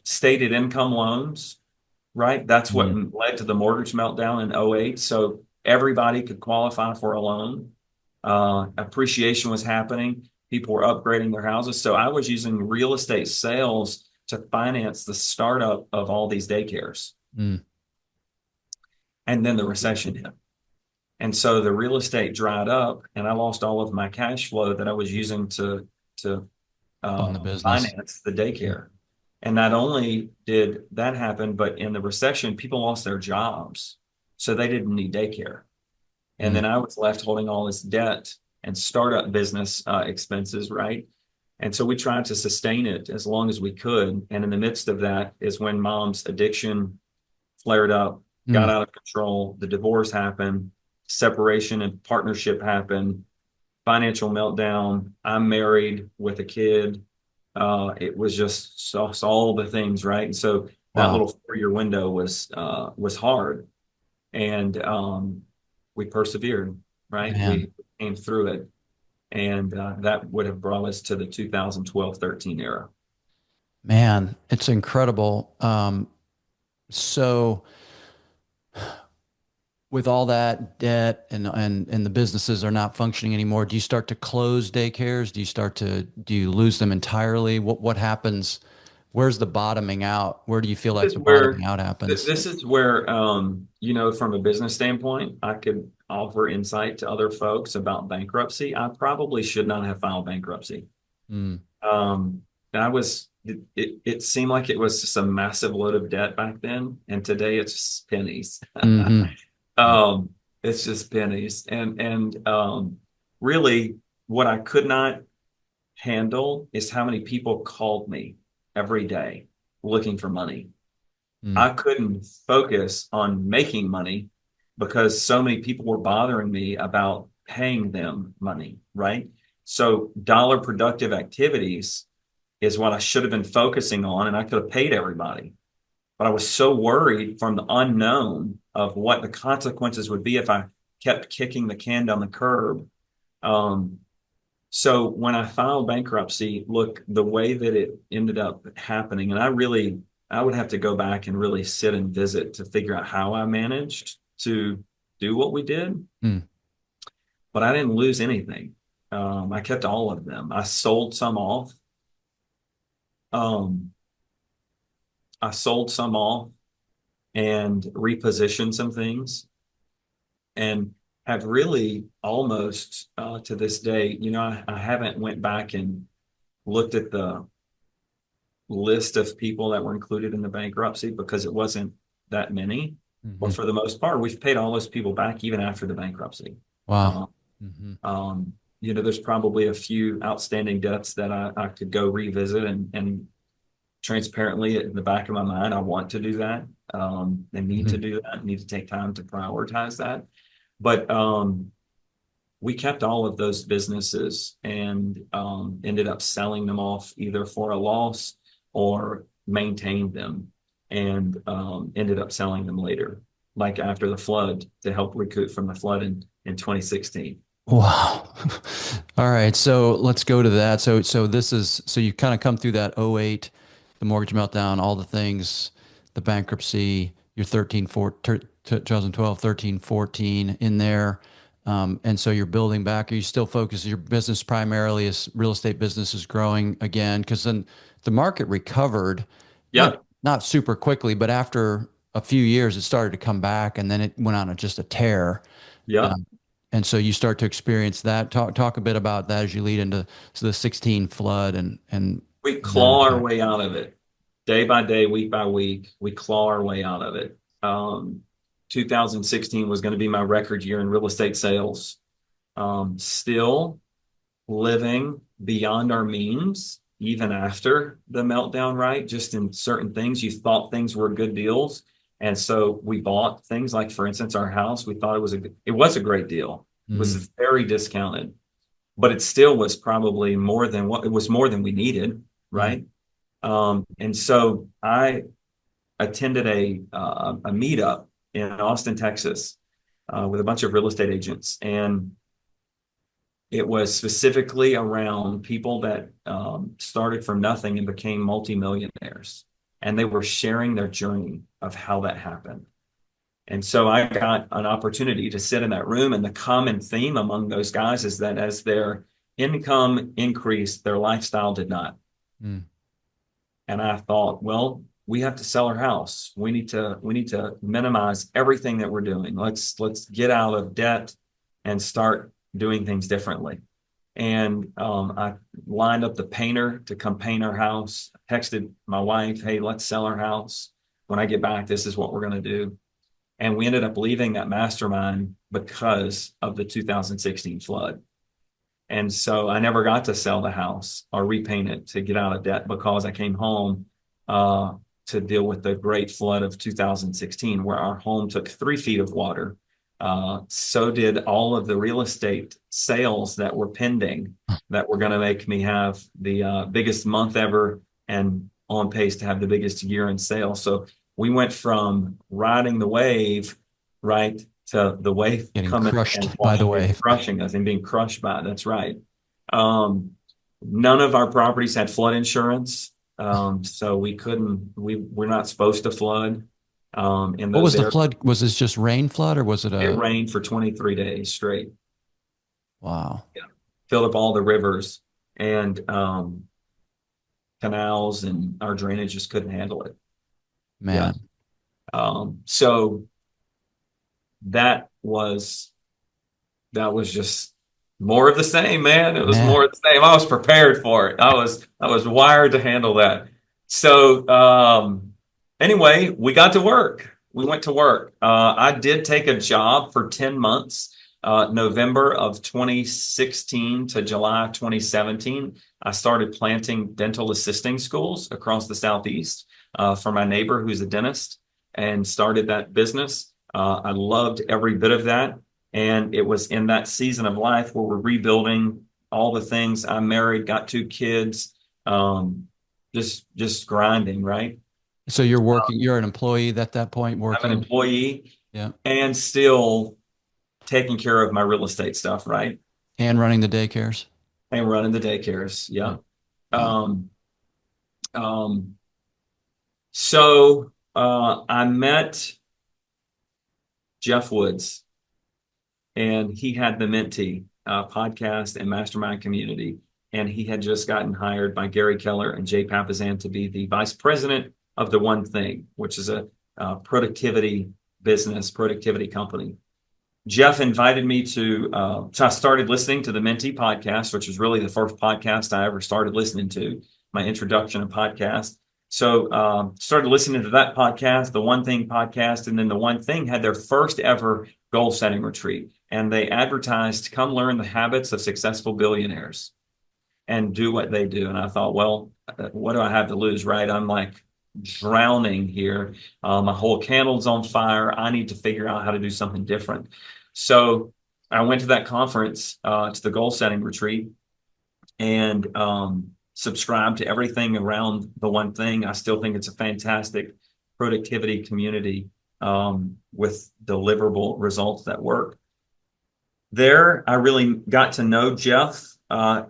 stated income loans, right? That's what Mm. led to the mortgage meltdown in '08. So everybody could qualify for a loan. Appreciation was happening. People were upgrading their houses. So I was using real estate sales to finance the startup of all these daycares. Mm. And then the recession hit. And so the real estate dried up and I lost all of my cash flow that I was using to On the business. finance the daycare. And not only did that happen, but in the recession, people lost their jobs. So they didn't need daycare. And Mm. then I was left holding all this debt and startup business expenses, right? And so we tried to sustain it as long as we could. And in the midst of that is when mom's addiction flared up, got Mm. out of control, the divorce happened, separation and partnership happened, financial meltdown. I'm married with a kid. It was just so all the things, right? And so that Wow. little 4 year window was hard, and we persevered, right? Man. We came through it, and that would have brought us to the 2012-13 era. Man, it's incredible. So with all that debt and the businesses are not functioning anymore, do you start to close daycares? Do you lose them entirely? What happens? Where's the bottoming out? Where do you feel This like is the where bottoming out happens? this is where from a business standpoint, I could offer insight to other folks about bankruptcy. I probably should not have filed bankruptcy. Mm. Um, I was it seemed like it was just a massive load of debt back then, and today it's pennies. Hmm. Um, it's just pennies, and really, what I could not handle is how many people called me every day looking for money. Mm. I couldn't focus on making money because so many people were bothering me about paying them money, right? So dollar productive activities is what I should have been focusing on, and I could have paid everybody. But I was so worried from the unknown of what the consequences would be if I kept kicking the can down the curb. Um, so when I filed bankruptcy, look, the way that it ended up happening, and I would have to go back and really sit and visit to figure out how I managed to do what we did, Mm. but I didn't lose anything. I kept all of them. I sold some off. Um, I sold some off and repositioned some things and have really almost to this day, I haven't went back and looked at the list of people that were included in the bankruptcy because it wasn't that many. But Hmm. for the most part, we've paid all those people back even after the bankruptcy. Wow. Uh, Hmm. there's probably a few outstanding debts that I could go revisit and transparently in the back of my mind, I want to do that. And need to Hmm. do that, need to take time to prioritize that. But we kept all of those businesses and ended up selling them off either for a loss or maintained them and ended up selling them later, like after the flood to help recoup from the flood in 2016. Wow. All right. So let's go to that. So this is, so you kind of come through that '08, the mortgage meltdown, all the things, the bankruptcy, your 2012, 13, 14 in there. And so you're building back. Are you still focused? Your business primarily is real estate business is growing again because then the market recovered, not Yep. not super quickly, but after a few years it started to come back and then it went on just a tear. Yep. And so you start to experience that. Talk a bit about that as you lead into the 16 flood and We that claw our impact. way out of it day by day, week by week. We claw our way out of it. 2016 was going to be my record year in real estate sales. Still living beyond our means, even after the meltdown, right? Just in certain things, you thought things were good deals. And so we bought things like, for instance, our house. We thought it was a great deal. It was Mm, very discounted, but it still was probably more than we needed, mm. right? And so I attended a meetup in Austin, Texas, with a bunch of real estate agents, and it was specifically around people that started from nothing and became multimillionaires, and they were sharing their journey of how that happened. And so I got an opportunity to sit in that room, and the common theme among those guys is that as their income increased, their lifestyle did not. Mm. And I thought, well, we have to sell our house. We need to minimize everything that we're doing. Let's get out of debt and start doing things differently. And I lined up the painter to come paint our house. I texted my wife, hey, let's sell our house. When I get back, this is what we're going to do. And we ended up leaving that mastermind because of the 2016 flood. And so I never got to sell the house or repaint it to get out of debt because I came home uh, to deal with the great flood of 2016, where our home took 3 feet of water. So did all of the real estate sales that were pending that were going to make me have the biggest month ever and on pace to have the biggest year in sales. So we went from riding the wave, right, to the wave Getting coming and crushed by the washing and wave. crushing us and being crushed by it. That's right. Um, None of our properties had flood insurance. So we're not supposed to flood in What those was the areas. flood? Was this just rain flood or was it It a, rained for 23 days straight. wow, Yeah. Filled up all the rivers and canals, and our drainage just couldn't handle it. Yeah. man, So that was that was just more of the same, man. It was man. more of the same. I was prepared for it. I was wired to handle that. So anyway, we got to work. We went to work. I did take a job for 10 months, November of 2016 to July 2017. I started planting dental assisting schools across the Southeast for my neighbor who's a dentist, and started that business. I loved every bit of that. And it was in that season of life where we're rebuilding all the things. I'm married, got 2 kids, just grinding, right? So you're working, you're an employee at that point I'm an working. employee Yeah. and still taking care of my real estate stuff, right? And running the daycares. And running the daycares. Yeah. Yeah. Wow. Um, um, so I met Jeff Woods, and he had the Menti podcast and mastermind community. And he had just gotten hired by Gary Keller and Jay Papasan to be the vice president of the One Thing, which is a productivity business, productivity company. Jeff invited me so I started listening to the Menti podcast, which was really the first podcast I ever started listening to, my introduction to podcast. So started listening to that podcast, the One Thing podcast, and then the One Thing had their first ever goal setting retreat. And they advertised, come learn the habits of successful billionaires and do what they do. And I thought, well, what do I have to lose, right? I'm like drowning here. My whole candle's on fire. I need to figure out how to do something different. So I went to that conference, to the goal setting retreat, and subscribed to everything around the One Thing. I still think it's a fantastic productivity community with deliverable results that work. There, I really got to know Jeff.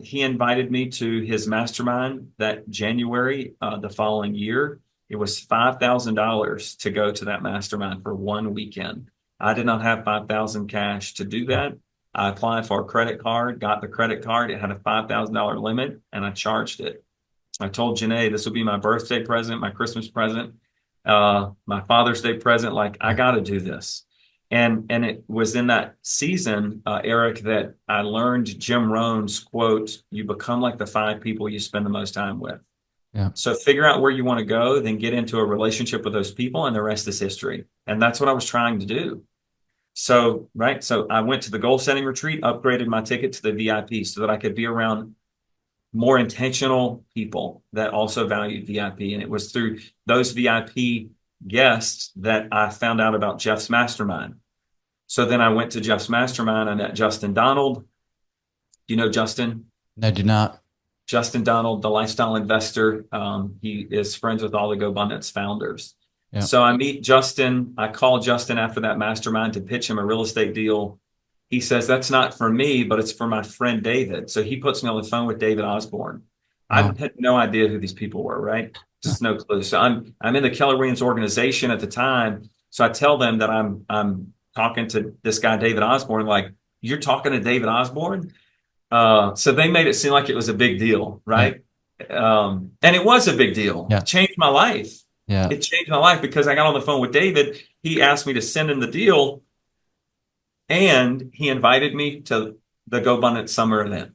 He invited me to his mastermind that January, the following year. It was $5,000 to go to that mastermind for one weekend. I did not have 5,000 cash to do that. I applied for a credit card, got the credit card. It had a $5,000 limit, and I charged it. I told Janae this will be my birthday present, my Christmas present, my Father's Day present. Like, I got to do this. And it was in that season, Eric, that I learned Jim Rohn's quote, "You become like the five people you spend the most time with." Yeah. So figure out where you want to go, then get into a relationship with those people, and the rest is history. And that's what I was trying to do. So, right. So I went to the goal setting retreat, upgraded my ticket to the VIP so that I could be around more intentional people that also valued VIP. And it was through those VIP guests that I found out about Jeff's mastermind. So then I went to Jeff's mastermind. I met Justin Donald. Do you know Justin? I do not. Justin Donald, the lifestyle investor. He is friends with all the GoBundance founders. Yeah. So I meet Justin. I call Justin after that mastermind to pitch him a real estate deal. He says, "That's not for me, but it's for my friend David." So he puts me on the phone with David Osborne. I Wow. had no idea who these people were, right? Just no clue. So I'm in the Keller Williams organization at the time. So I tell them that I'm talking to this guy, David Osborne. Like, "You're talking to David Osborne?" So they made it seem like it was a big deal, Yeah. right? And it was a big deal. Yeah. It changed my life. Yeah. It changed my life because I got on the phone with David. He asked me to send him the deal, and he invited me to the GoBundance summer event.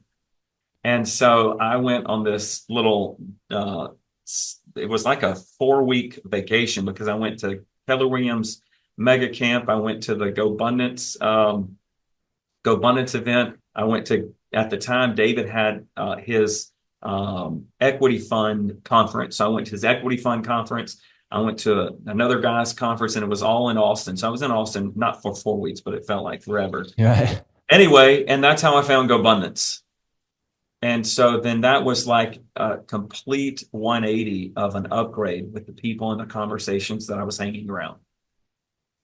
And so I went on this little, it was like a 4-week vacation because I went to Keller Williams mega camp. I went to the GoBundance event. I went to, at the time, David had his equity fund conference. So I went to his equity fund conference. I went to another guy's conference, and it was all in Austin. So I was in Austin not for 4 weeks, but it felt like forever. Right. Anyway, and that's how I found GoBundance. And so then that was like a complete 180 of an upgrade with the people and the conversations that I was hanging around.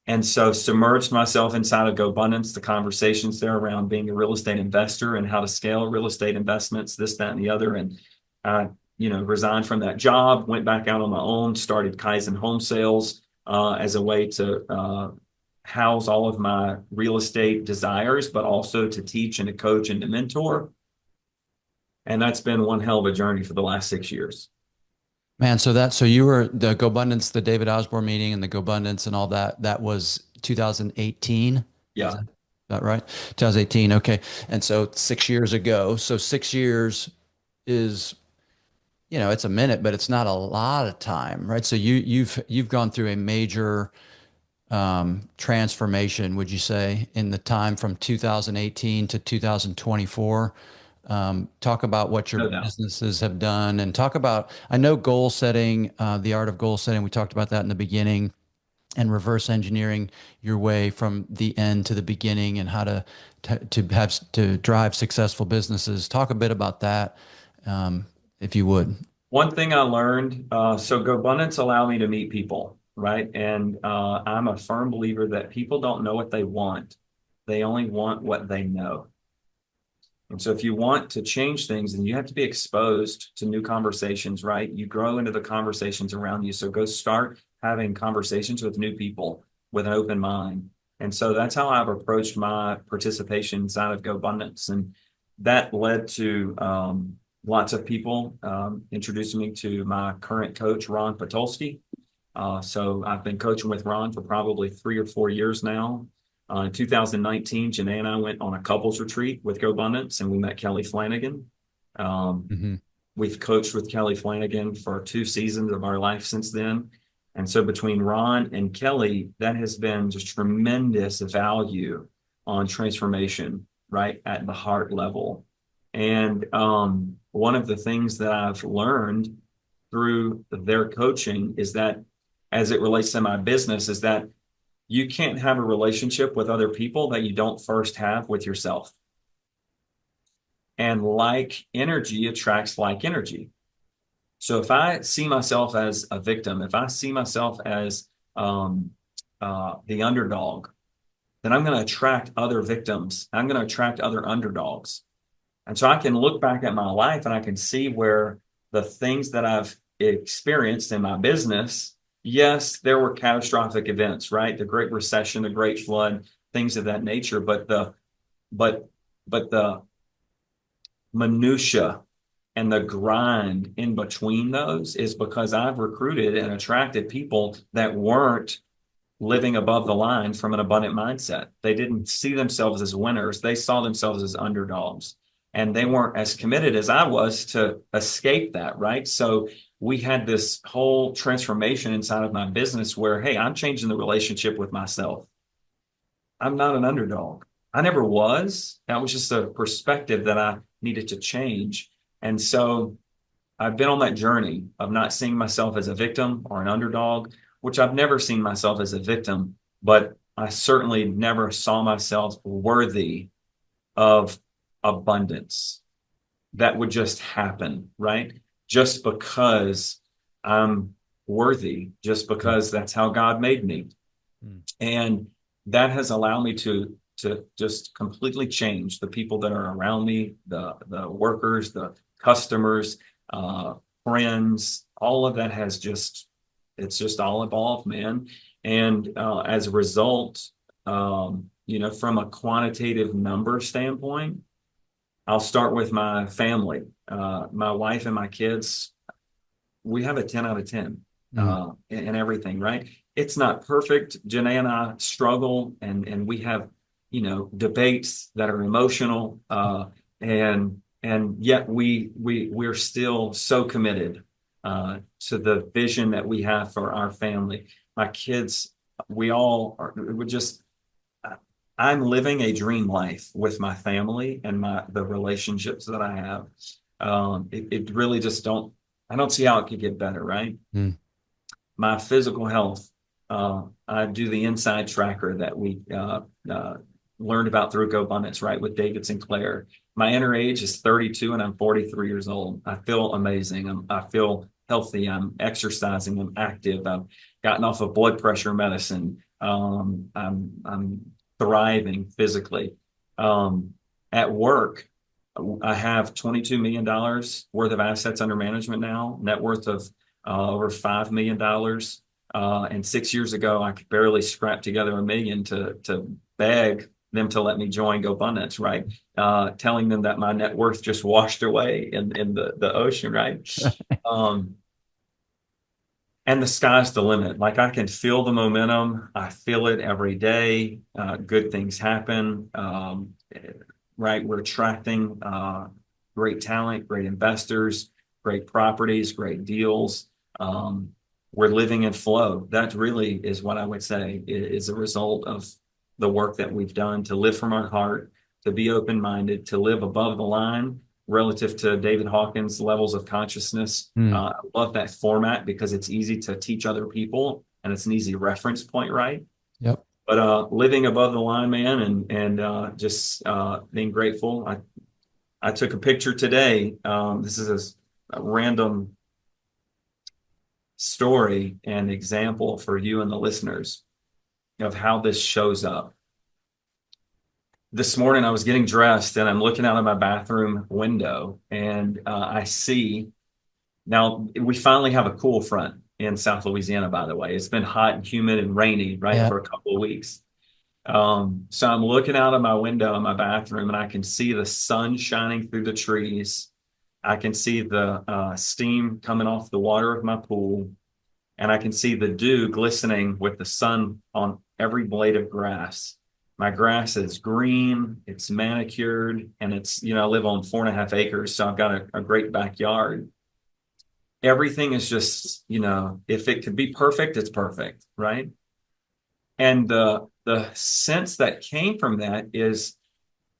And so submerged myself inside of GoBundance, the conversations there around being a real estate investor and how to scale real estate investments, this, that, and the other. And I, resigned from that job, went back out on my own, started Kaizen Home Sales as a way to house all of my real estate desires, but also to teach and to coach and to mentor. And that's been one hell of a journey for the last 6 years. Man, so you were the GoBundance, the David Osborne meeting and the GoBundance and all that. That was 2018. Yeah. Is that right? 2018. Okay. And so 6 years ago. So 6 years is, it's a minute, but it's not a lot of time, right? So you've gone through a major transformation, would you say, in the time from 2018 to 2024? Talk about what your No doubt. businesses have done and talk about, I know goal setting, the art of goal setting. We talked about that in the beginning, and reverse engineering your way from the end to the beginning and how to drive successful businesses. Talk a bit about that, if you would. One thing I learned, so GoBundance allowed me to meet people, right? And I'm a firm believer that people don't know what they want. They only want what they know. And so if you want to change things, then you have to be exposed to new conversations, right? You grow into the conversations around you. So go start having conversations with new people with an open mind. And so that's how I've approached my participation inside of GoBundance. And that led to lots of people introducing me to my current coach, Ron Patulski. So I've been coaching with Ron for probably 3 or 4 years now. In 2019, Janae and I went on a couples retreat with GoBundance, and we met Kelly Flanagan. We've coached with Kelly Flanagan for 2 seasons of our life since then. And so between Ron and Kelly, that has been just tremendous value on transformation, right, at the heart level. And one of the things that I've learned through their coaching is that, as it relates to my business, is that you can't have a relationship with other people that you don't first have with yourself. And like energy attracts like energy. So if I see myself as a victim, if I see myself as the underdog, then I'm going to attract other victims. I'm going to attract other underdogs. And so I can look back at my life and I can see where the things that I've experienced in my business, yes, there were catastrophic events, right? The Great Recession, the Great Flood, things of that nature. But the minutia and the grind in between those is because I've recruited and attracted people that weren't living above the line from an abundant mindset. They didn't see themselves as winners. They saw themselves as underdogs. And they weren't as committed as I was to escape that, right? So we had this whole transformation inside of my business where, hey, I'm changing the relationship with myself. I'm not an underdog. I never was. That was just a perspective that I needed to change. And so I've been on that journey of not seeing myself as a victim or an underdog, which I've never seen myself as a victim, but I certainly never saw myself worthy of abundance that would just happen, right? Just because I'm worthy, just because that's how God made me. And that has allowed me to just completely change the people that are around me, the workers, the customers, friends, all of that has just, it's just all evolved, man. And as a result, from a quantitative number standpoint, I'll start with my family. My wife and my kids, we have a 10 out of 10 in everything, right? It's not perfect. Janae and I struggle and we have, debates that are emotional. And yet we're still so committed to the vision that we have for our family. My kids, I'm living a dream life with my family and the relationships that I have. It really just I don't see how it could get better, right? My physical health, I do the inside tracker that we learned about through GoBundance, right, with David Sinclair. My inner age is 32 and I'm 43 years old. I feel amazing. I feel healthy. I'm exercising. I'm active. I've gotten off of blood pressure medicine. I'm thriving physically. At work, I have $22 million worth of assets under management now, net worth of over $5 million. And 6 years ago, I could barely scrap together $1 million to beg them to let me join GoBundance, right? Telling them that my net worth just washed away in the ocean, right? And the sky's the limit. Like I can feel the momentum. I feel it every day. Good things happen. Right? We're attracting great talent, great investors, great properties, great deals. We're living in flow. That really is what I would say is a result of the work that we've done to live from our heart, to be open-minded, to live above the line relative to David Hawkins' levels of consciousness. I love that format because it's easy to teach other people and it's an easy reference point, right? Yep. But living above the line, man, and just being grateful. I took a picture today. This is a random story and example for you and the listeners of how this shows up. This morning I was getting dressed and I'm looking out of my bathroom window and I see, now we finally have a cool front in South Louisiana, by the way. It's been hot and humid and rainy, right, for a couple of weeks. So I'm looking out of my window in my bathroom and I can see the sun shining through the trees. I can see the steam coming off the water of my pool. And I can see the dew glistening with the sun on every blade of grass. My grass is green, it's manicured, and it's, I live on 4.5 acres, so I've got a great backyard. Everything is just, if it could be perfect, it's perfect, right? And the sense that came from that is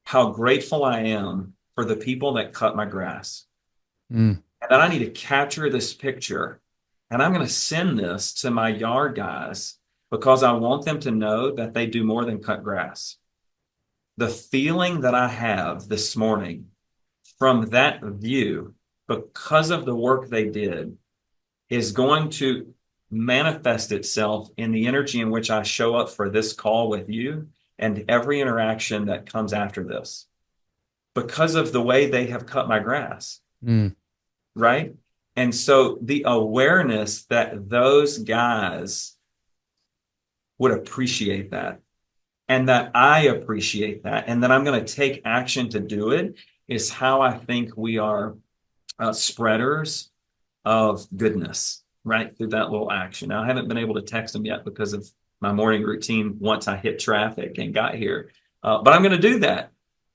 how grateful I am for the people that cut my grass. And that I need to capture this picture. And I'm going to send this to my yard guys because I want them to know that they do more than cut grass. The feeling that I have this morning from that view, because of the work they did, is going to manifest itself in the energy in which I show up for this call with you and every interaction that comes after this because of the way they have cut my grass, Mm. right? And so the awareness that those guys would appreciate that, and that I appreciate that, and that I'm going to take action to do it, is how I think we are spreaders of goodness, right? Through that little action. Now, I haven't been able to text them yet because of my morning routine once I hit traffic and got here. But I'm going to do that,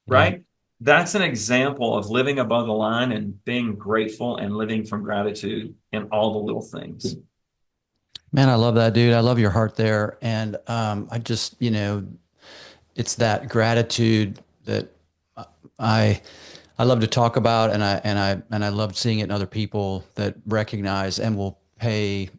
Yeah. right? That's an example of living above the line and being grateful and living from gratitude in all the little things. Man, I love that, dude. I love your heart there. And I just, it's that gratitude that I I love to talk about, and I love seeing it in other people that recognize and will pay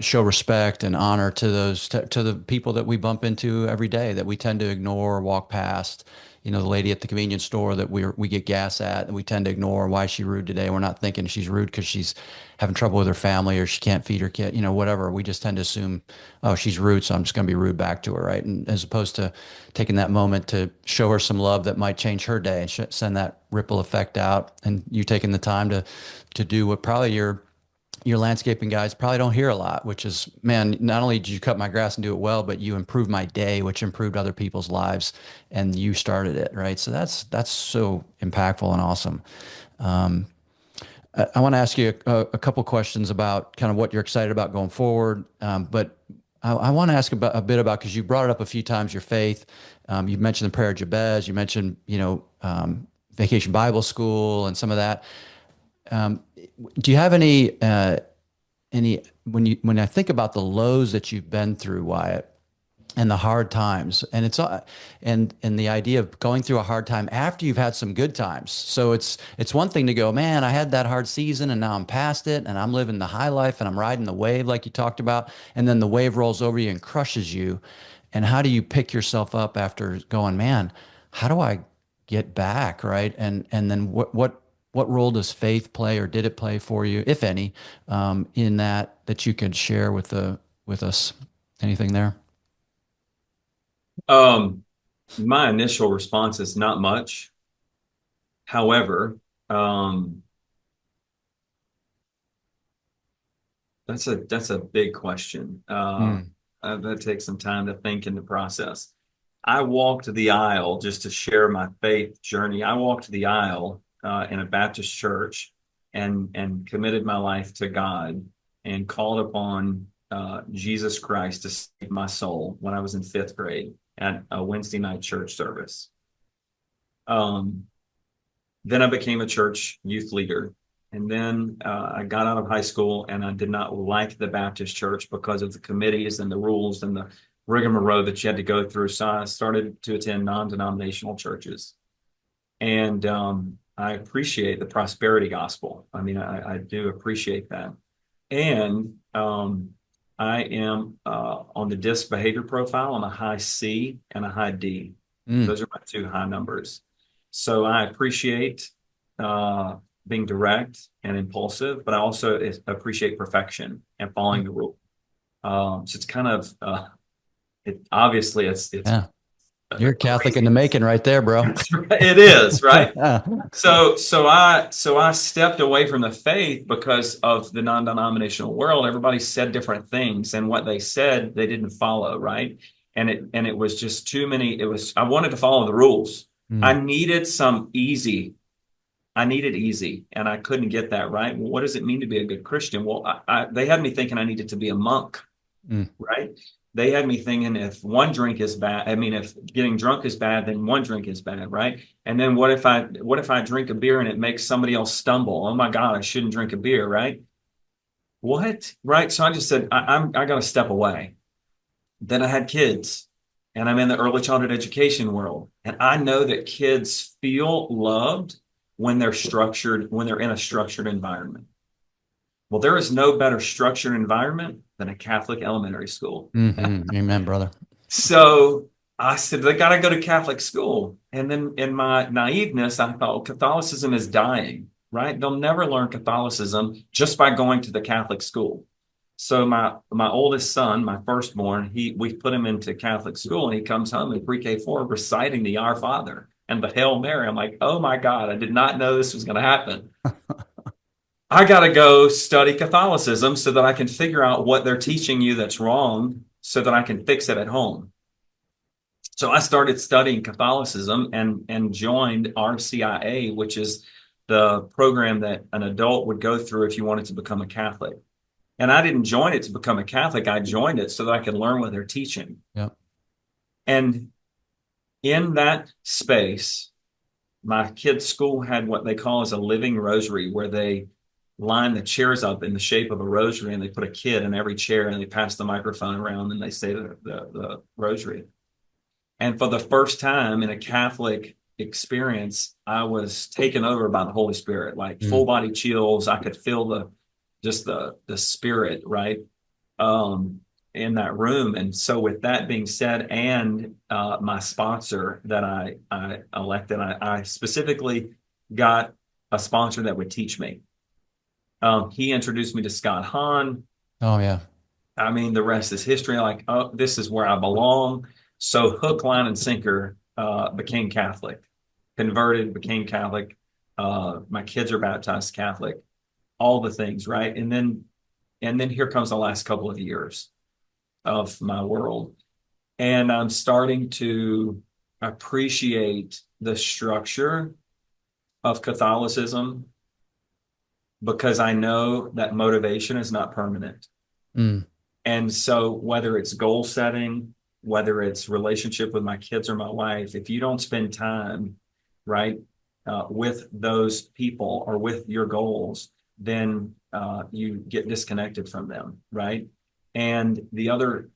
show respect and honor to to the people that we bump into every day that we tend to ignore or walk past. The lady at the convenience store that we get gas at, and we tend to ignore. Why is she rude today? We're not thinking she's rude because she's having trouble with her family or she can't feed her kid, whatever. We just tend to assume, oh, she's rude, so I'm just going to be rude back to her, right? And as opposed to taking that moment to show her some love that might change her day and send that ripple effect out. And you taking the time to do what probably your landscaping guys probably don't hear a lot, which is, man, not only did you cut my grass and do it well, but you improved my day, which improved other people's lives, and you started it, right? So that's so impactful and awesome. I want to ask you a couple questions about kind of what you're excited about going forward, but I want to ask about a bit about, because you brought it up a few times, your faith. You mentioned the prayer of Jabez. You mentioned Vacation Bible School and some of that. Do you have any when I think about the lows that you've been through, Wyatt, and the hard times, and and the idea of going through a hard time after you've had some good times. So it's one thing to go, man, I had that hard season and now I'm past it and I'm living the high life and I'm riding the wave like you talked about, and then the wave rolls over you and crushes you. And how do you pick yourself up after going, man, how do I get back, right? And then what role does faith play, or did it play for you, if any, in that you could share with us? Anything there? Um, my initial response is not much. However, um, that's a big question. Mm. That takes some time to think in the process. I walked the aisle just to share my faith journey. I walked the aisle in a Baptist church and committed my life to God and called upon Jesus Christ to save my soul when I was in fifth grade at a Wednesday night church service. Um, then I became a church youth leader. And then I got out of high school and I did not like the Baptist church because of the committees and the rules and the rigmarole that you had to go through. So I started to attend non-denominational churches. And I appreciate the prosperity gospel. I mean, I do appreciate that. And I am on the DISC behavior profile on a high C and a high D. Mm. Those are my two high numbers. So I appreciate being direct and impulsive, but I also appreciate perfection and following the rule. So it's kind of obviously it's Yeah, you're Catholic in the crazy. making right there, bro. It is, right? So I stepped away from the faith because of the non-denominational world. Everybody said different things, and what they said they didn't follow, right? And it was just too many. I wanted to follow the rules. I Mm. needed some easy. I needed easy, and I couldn't get that right. Well, what does it mean to be a good Christian? Well, they had me thinking I needed to be a monk, Mm. right? They had me thinking if one drink is bad, I mean, if getting drunk is bad, then one drink is bad, right? And then what if I drink a beer and it makes somebody else stumble? Oh my God, I shouldn't drink a beer, right? What? Right? So I just said I got to step away. Then I had kids, and I'm in the early childhood education world, and I know that kids feel loved when they're in a structured environment. Well, there is no better structured environment than a Catholic elementary school. Amen, brother. So I said, they got to go to Catholic school. And then in my naiveness, I thought Catholicism is dying, right? They'll never learn Catholicism just by going to the Catholic school. So my oldest son, my firstborn, we put him into Catholic school, and he comes home in pre-K 4 reciting the Our Father and the Hail Mary. I'm like, oh my God, I did not know this was going to happen. I got to go study Catholicism so that I can figure out what they're teaching you that's wrong, so that I can fix it at home. So I started studying Catholicism and joined RCIA, which is the program that an adult would go through if you wanted to become a Catholic. And I didn't join it to become a Catholic. I joined it so that I could learn what they're teaching. Yeah. And in that space, my kids' school had what they call as a living rosary, where they line the chairs up in the shape of a rosary, and they put a kid in every chair, and they pass the microphone around, and they say the rosary. And for the first time in a Catholic experience, I was taken over by the Holy Spirit, like full Mm. body chills. I could feel the spirit, right? Um, in that room. And so with that being said, and my sponsor that I elected, I specifically got a sponsor that would teach me. He introduced me to Scott Hahn. Oh yeah. I mean, the rest is history. Like, oh, this is where I belong. So hook, line, and sinker, became Catholic, converted, became Catholic. My kids are baptized Catholic, all the things, right? And then here comes the last couple of years of my world. And I'm starting to appreciate the structure of Catholicism, because I know that motivation is not permanent. Mm. And so, whether it's goal setting, whether it's relationship with my kids or my wife, if you don't spend time, right, with those people or with your goals, then you get disconnected from them, right? And the other,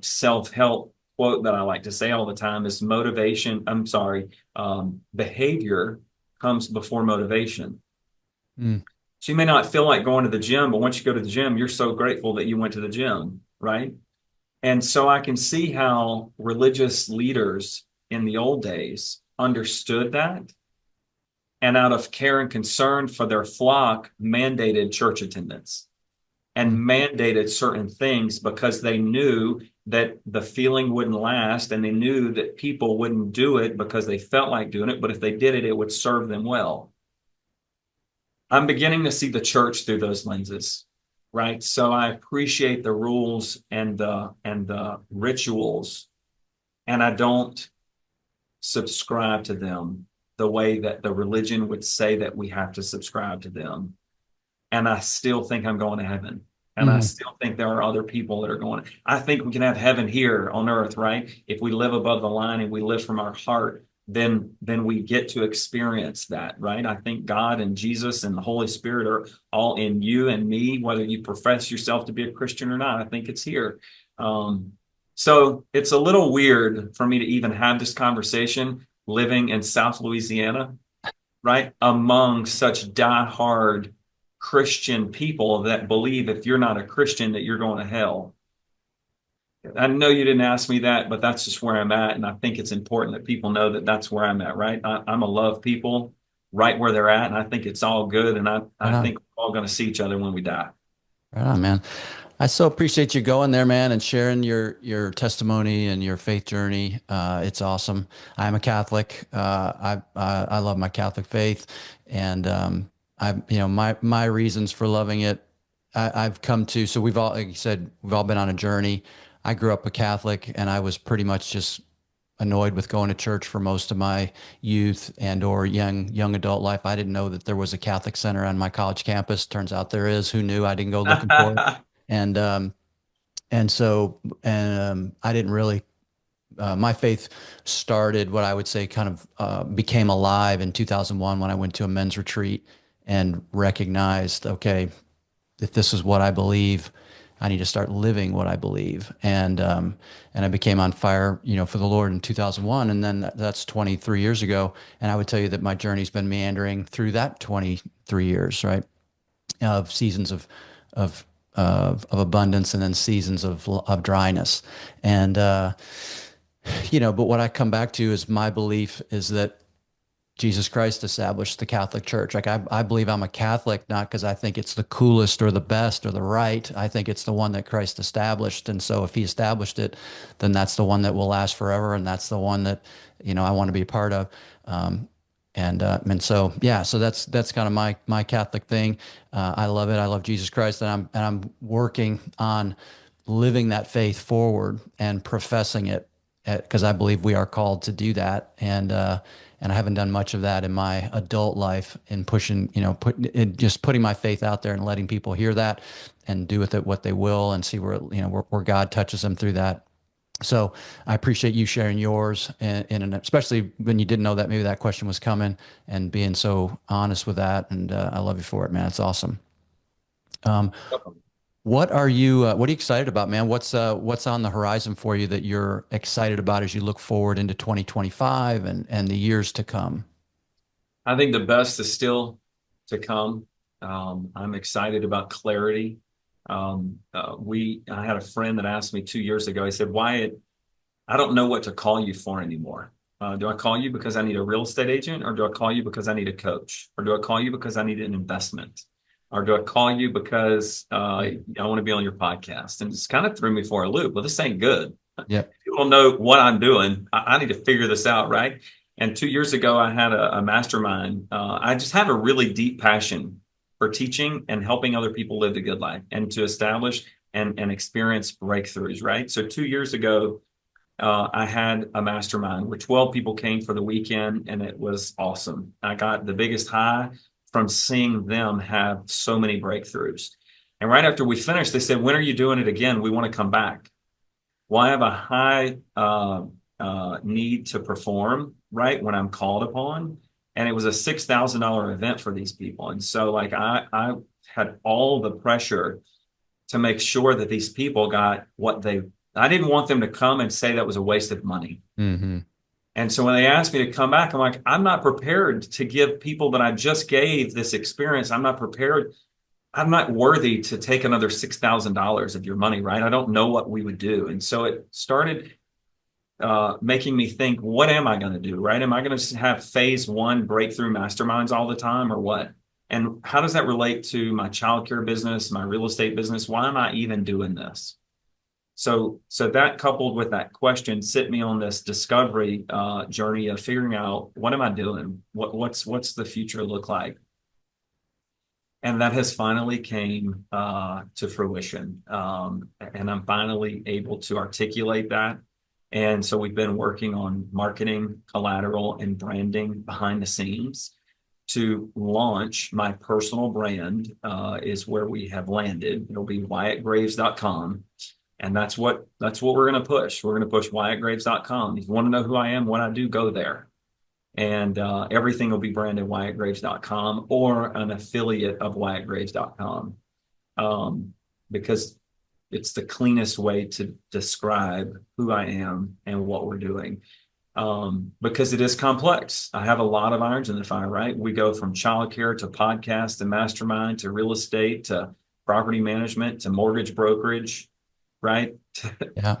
self-help quote that I like to say all the time is behavior comes before motivation. Mm. So you may not feel like going to the gym, but once you go to the gym, you're so grateful that you went to the gym, right? And so I can see how religious leaders in the old days understood that, and out of care and concern for their flock, mandated church attendance and Mm. mandated certain things, because they knew that the feeling wouldn't last, and they knew that people wouldn't do it because they felt like doing it, but if they did it, it would serve them well. I'm beginning to see the church through those lenses, right? So I appreciate the rules and the rituals, and I don't subscribe to them the way that the religion would say that we have to subscribe to them. And I still think I'm going to heaven. And I Mm. still think there are other people that are going. I think we can have heaven here on earth, right? If we live above the line and we live from our heart, then we get to experience that, right? I think God and Jesus and the Holy Spirit are all in you and me, whether you profess yourself to be a Christian or not. I think it's here. Um, so it's a little weird for me to even have this conversation living in South Louisiana, right? Among such diehard Christian people that believe if you're not a Christian that you're going to hell. I know you didn't ask me that, but that's just where I'm at. And I think it's important that people know that that's where I'm at, right? I'm a love people right where they're at. And I think it's all good. And I Right on. think we're all going to see each other when we die. Right on, man. I so appreciate you going there, man, and sharing your testimony and your faith journey. It's awesome. I'm a Catholic. I love my Catholic faith, and my reasons for loving it. I've come to. So we've all, like you said, we've all been on a journey. I grew up a Catholic, and I was pretty much just annoyed with going to church for most of my youth and or young adult life. I didn't know that there was a Catholic center on my college campus. Turns out there is. Who knew? I didn't go looking for it. And I didn't really my faith started what I would say kind of became alive in 2001 when I went to a men's retreat and recognized, okay, if this is what I believe, I need to start living what I believe. And I became on fire, for the Lord in 2001. And then that's 23 years ago. And I would tell you that my journey's been meandering through that 23 years, right? Of seasons of abundance and then seasons of dryness. And, but what I come back to is my belief is that Jesus Christ established the Catholic Church. Like I believe I'm a Catholic, not because I think it's the coolest or the best or the right. I think it's the one that Christ established. And so if he established it, then that's the one that will last forever. And that's the one that, I want to be a part of. And so, yeah, so that's kind of my Catholic thing. I love it. I love Jesus Christ, and I'm working on living that faith forward and professing it, because I believe we are called to do that. And I haven't done much of that in my adult life, in pushing, just putting my faith out there and letting people hear that and do with it what they will, and see where God touches them through that. So I appreciate you sharing yours, and especially when you didn't know that maybe that question was coming, and being so honest with that. And I love you for it, man. It's awesome. Um, what are you excited about, man? What's on the horizon for you that you're excited about as you look forward into 2025 and the years to come? I think the best is still to come. I'm excited about clarity. I had a friend that asked me 2 years ago. He said, "Wyatt, I don't know what to call you for anymore. Do I call you because I need a real estate agent, or do I call you because I need a coach, or do I call you because I need an investment, or do I call you because I want to be on your podcast?" And it's kind of threw me for a loop. Well, this ain't good. Yep. People don't know what I'm doing. I need to figure this out, right? And 2 years ago, I had a mastermind. I just have a really deep passion for teaching and helping other people live the good life and to establish and experience breakthroughs, right? So 2 years ago, I had a mastermind where 12 people came for the weekend, and it was awesome. I got the biggest high from seeing them have so many breakthroughs. And right after we finished, they said, "When are you doing it again? We want to come back." Well, I have a high need to perform, right, when I'm called upon. And it was a $6,000 event for these people. And so, like, I had all the pressure to make sure that these people got I didn't want them to come and say that was a waste of money. Mm-hmm. And so when they asked me to come back, I'm like, I'm not prepared to give people that I just gave this experience. I'm not prepared. I'm not worthy to take another $6,000 of your money, right? I don't know what we would do. And so it started making me think, what am I going to do, right? Am I going to have phase one breakthrough masterminds all the time, or what? And how does that relate to my childcare business, my real estate business? Why am I even doing this? So that, coupled with that question, set me on this discovery journey of figuring out, what am I doing? What's the future look like? And that has finally came to fruition. And I'm finally able to articulate that. And so we've been working on marketing, collateral, and branding behind the scenes to launch my personal brand, is where we have landed. It'll be WyattGraves.com. And that's what we're going to push. We're going to push WyattGraves.com. If you want to know who I am, what I do, go there. And everything will be branded WyattGraves.com or an affiliate of WyattGraves.com, because it's the cleanest way to describe who I am and what we're doing. Because it is complex. I have a lot of irons in the fire, right? We go from childcare to podcast to mastermind to real estate to property management to mortgage brokerage, right? Yeah.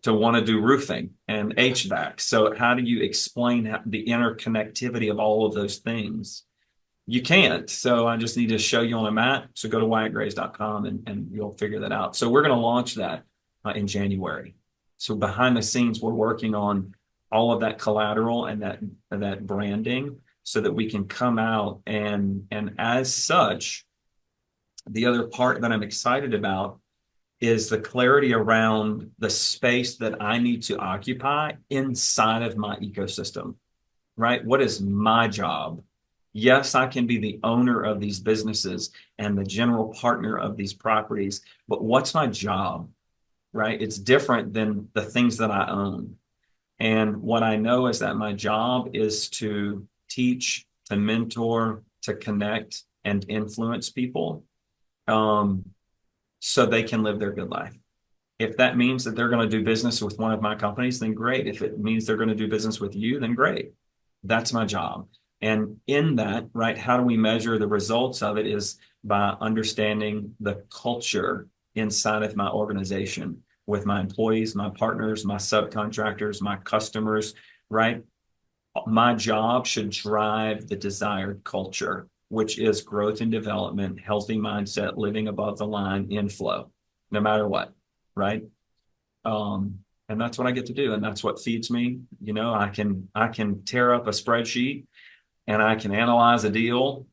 To want to do roofing and HVAC. So how do you explain the interconnectivity of all of those things? You can't. So I just need to show you on a map. So go to WyattGraves.com and you'll figure that out. So we're going to launch that in January. So behind the scenes, we're working on all of that collateral and that branding so that we can come out and as such, the other part that I'm excited about is the clarity around the space that I need to occupy inside of my ecosystem, right? What is my job? Yes, I can be the owner of these businesses and the general partner of these properties, but what's my job, right? It's different than the things that I own. And what I know is that my job is to teach, to mentor, to connect, and influence people. So they can live their good life. If that means that they're going to do business with one of my companies, then great. If it means they're going to do business with you, then great. That's my job. And in that, right, how do we measure the results of it is by understanding the culture inside of my organization with my employees, my partners, my subcontractors, my customers, right? my job should drive the desired culture, which is growth and development, healthy mindset, living above the line, inflow, no matter what, right? And that's what I get to do, and that's what feeds me. I can tear up a spreadsheet and I can analyze a deal,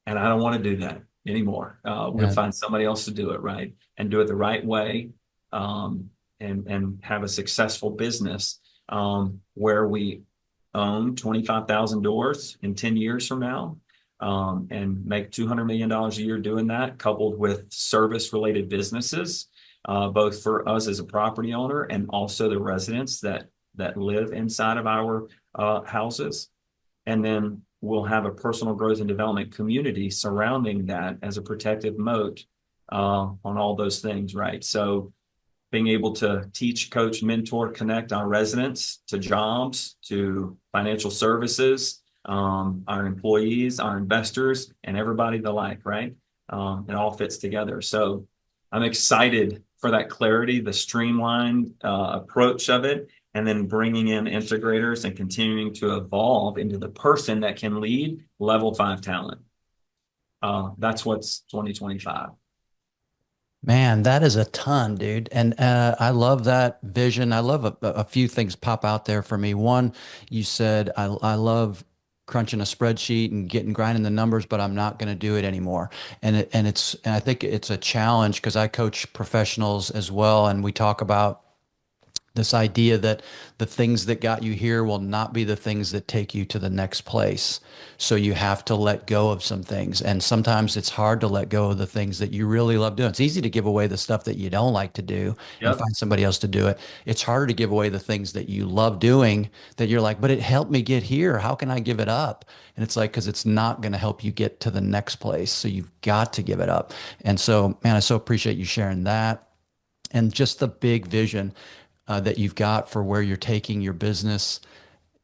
and I don't want to do that anymore. We're going to Yeah. find somebody else to do it, right, and do it the right way, and have a successful business, where we own 25,000 doors in 10 years from now, and make $200 million a year doing that, coupled with service related businesses, both for us as a property owner and also the residents that live inside of our houses. And then we'll have a personal growth and development community surrounding that as a protective moat, on all those things, right? So being able to teach, coach, mentor, connect our residents to jobs, to financial services, our employees, our investors, and everybody the like, right? It all fits together. So I'm excited for that clarity, the streamlined approach of it, and then bringing in integrators and continuing to evolve into the person that can lead level 5 talent. That's what's 2025. Man, that is a ton, dude. And I love that vision. I love a few things pop out there for me. One, you said, I love crunching a spreadsheet and getting grinding the numbers, but I'm not going to do it anymore. And I think it's a challenge because I coach professionals as well. And we talk about this idea that the things that got you here will not be the things that take you to the next place. So you have to let go of some things. And sometimes it's hard to let go of the things that you really love doing. It's easy to give away the stuff that you don't like to do and Yep. find somebody else to do it. It's harder to give away the things that you love doing that you're like, but it helped me get here. How can I give it up? And it's like, because it's not going to help you get to the next place. So you've got to give it up. And so, man, I so appreciate you sharing that and just the big vision that you've got for where you're taking your business.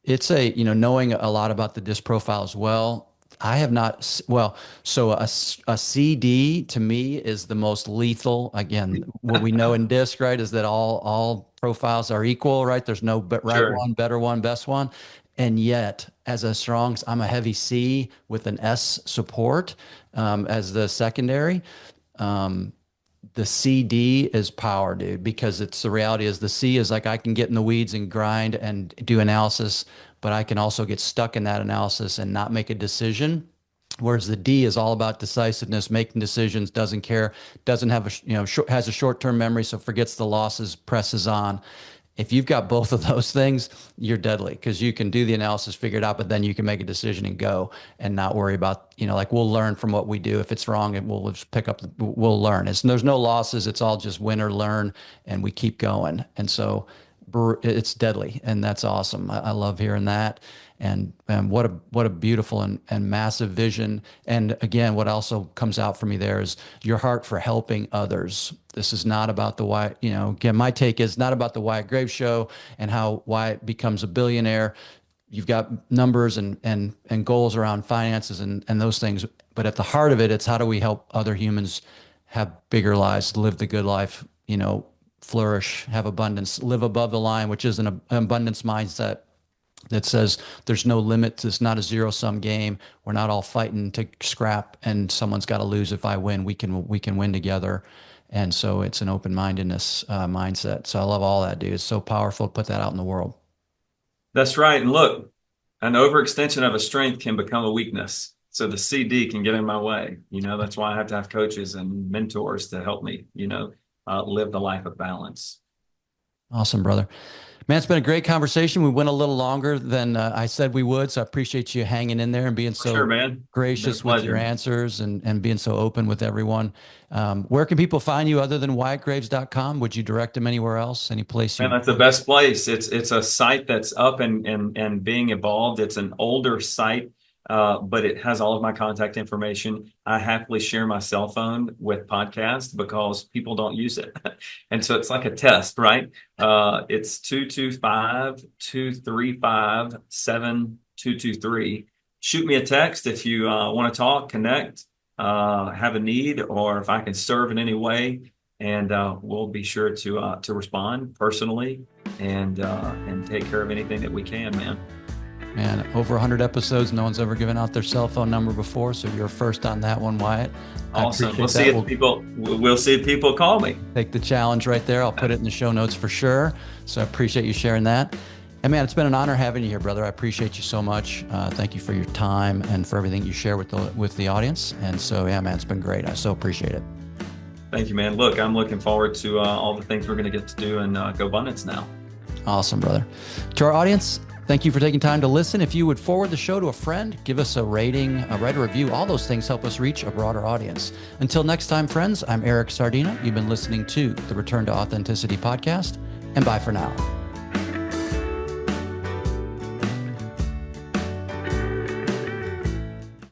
It's knowing a lot about the disc profile as well. I have not, well, so a CD to me is the most lethal. Again, what we know in disc, right, is that all profiles are equal, right? There's no right Sure. one, better one, best one. And yet, I'm a heavy C with an S support as the secondary. Um, the CD is power, dude, because the reality is the C is like I can get in the weeds and grind and do analysis, but I can also get stuck in that analysis and not make a decision. Whereas the D is all about decisiveness, making decisions, doesn't care, doesn't have has a short-term memory, so forgets the losses, presses on. If you've got both of those things, you're deadly because you can do the analysis, figure it out, but then you can make a decision and go and not worry about, like we'll learn from what we do. If it's wrong, and we'll just we'll learn. There's no losses. It's all just win or learn, and we keep going. And so it's deadly, and that's awesome. I love hearing that. And what a beautiful and massive vision. And again, what also comes out for me there is your heart for helping others. This is not about the Wyatt, again, my take is not about the Wyatt Graves show and how Wyatt becomes a billionaire. You've got numbers and goals around finances and those things. But at the heart of it, it's how do we help other humans have bigger lives, live the good life, flourish, have abundance, live above the line, which is an abundance mindset that says there's no limit. It's not a zero-sum game. We're not all fighting to scrap and someone's got to lose. If I win, we can win together. And so it's an open-mindedness mindset. So I love all that, dude. It's so powerful to put that out in the world. That's right. And look, an overextension of a strength can become a weakness. So the CD can get in my way. That's why I have to have coaches and mentors to help me, live the life of balance. Awesome, brother. Man, it's been a great conversation. We went a little longer than I said we would, so I appreciate you hanging in there and being For sure, so man. gracious Been a with your pleasure. answers and being so open with everyone. Where can people find you other than wyattgraves.com? Would you direct them anywhere else? Any place Man, you? that's the best place. It's a site that's up and being evolved. It's an older site, but it has all of my contact information. I happily share my cell phone with podcasts because people don't use it. And so it's like a test, right? It's 225-235-7223. Shoot me a text if you want to talk, connect, have a need, or if I can serve in any way. And we'll be sure to respond personally and take care of anything that we can, man. Man, over 100 episodes. No one's ever given out their cell phone number before, so you're first on that one, Wyatt. Awesome. We'll see if people call me. Take the challenge right there. I'll put it in the show notes for sure. So I appreciate you sharing that. And man, it's been an honor having you here, brother. I appreciate you so much. Thank you for your time and for everything you share with the audience. And so, yeah, man, it's been great. I so appreciate it. Thank you, man. Look, I'm looking forward to all the things we're going to get to do in GoBundance now. Awesome, brother. To our audience, thank you for taking time to listen. If you would forward the show to a friend, give us a rating, write a review, all those things help us reach a broader audience. Until next time, friends, I'm Eric Sardina. You've been listening to the Return to Authenticity podcast, and bye for now.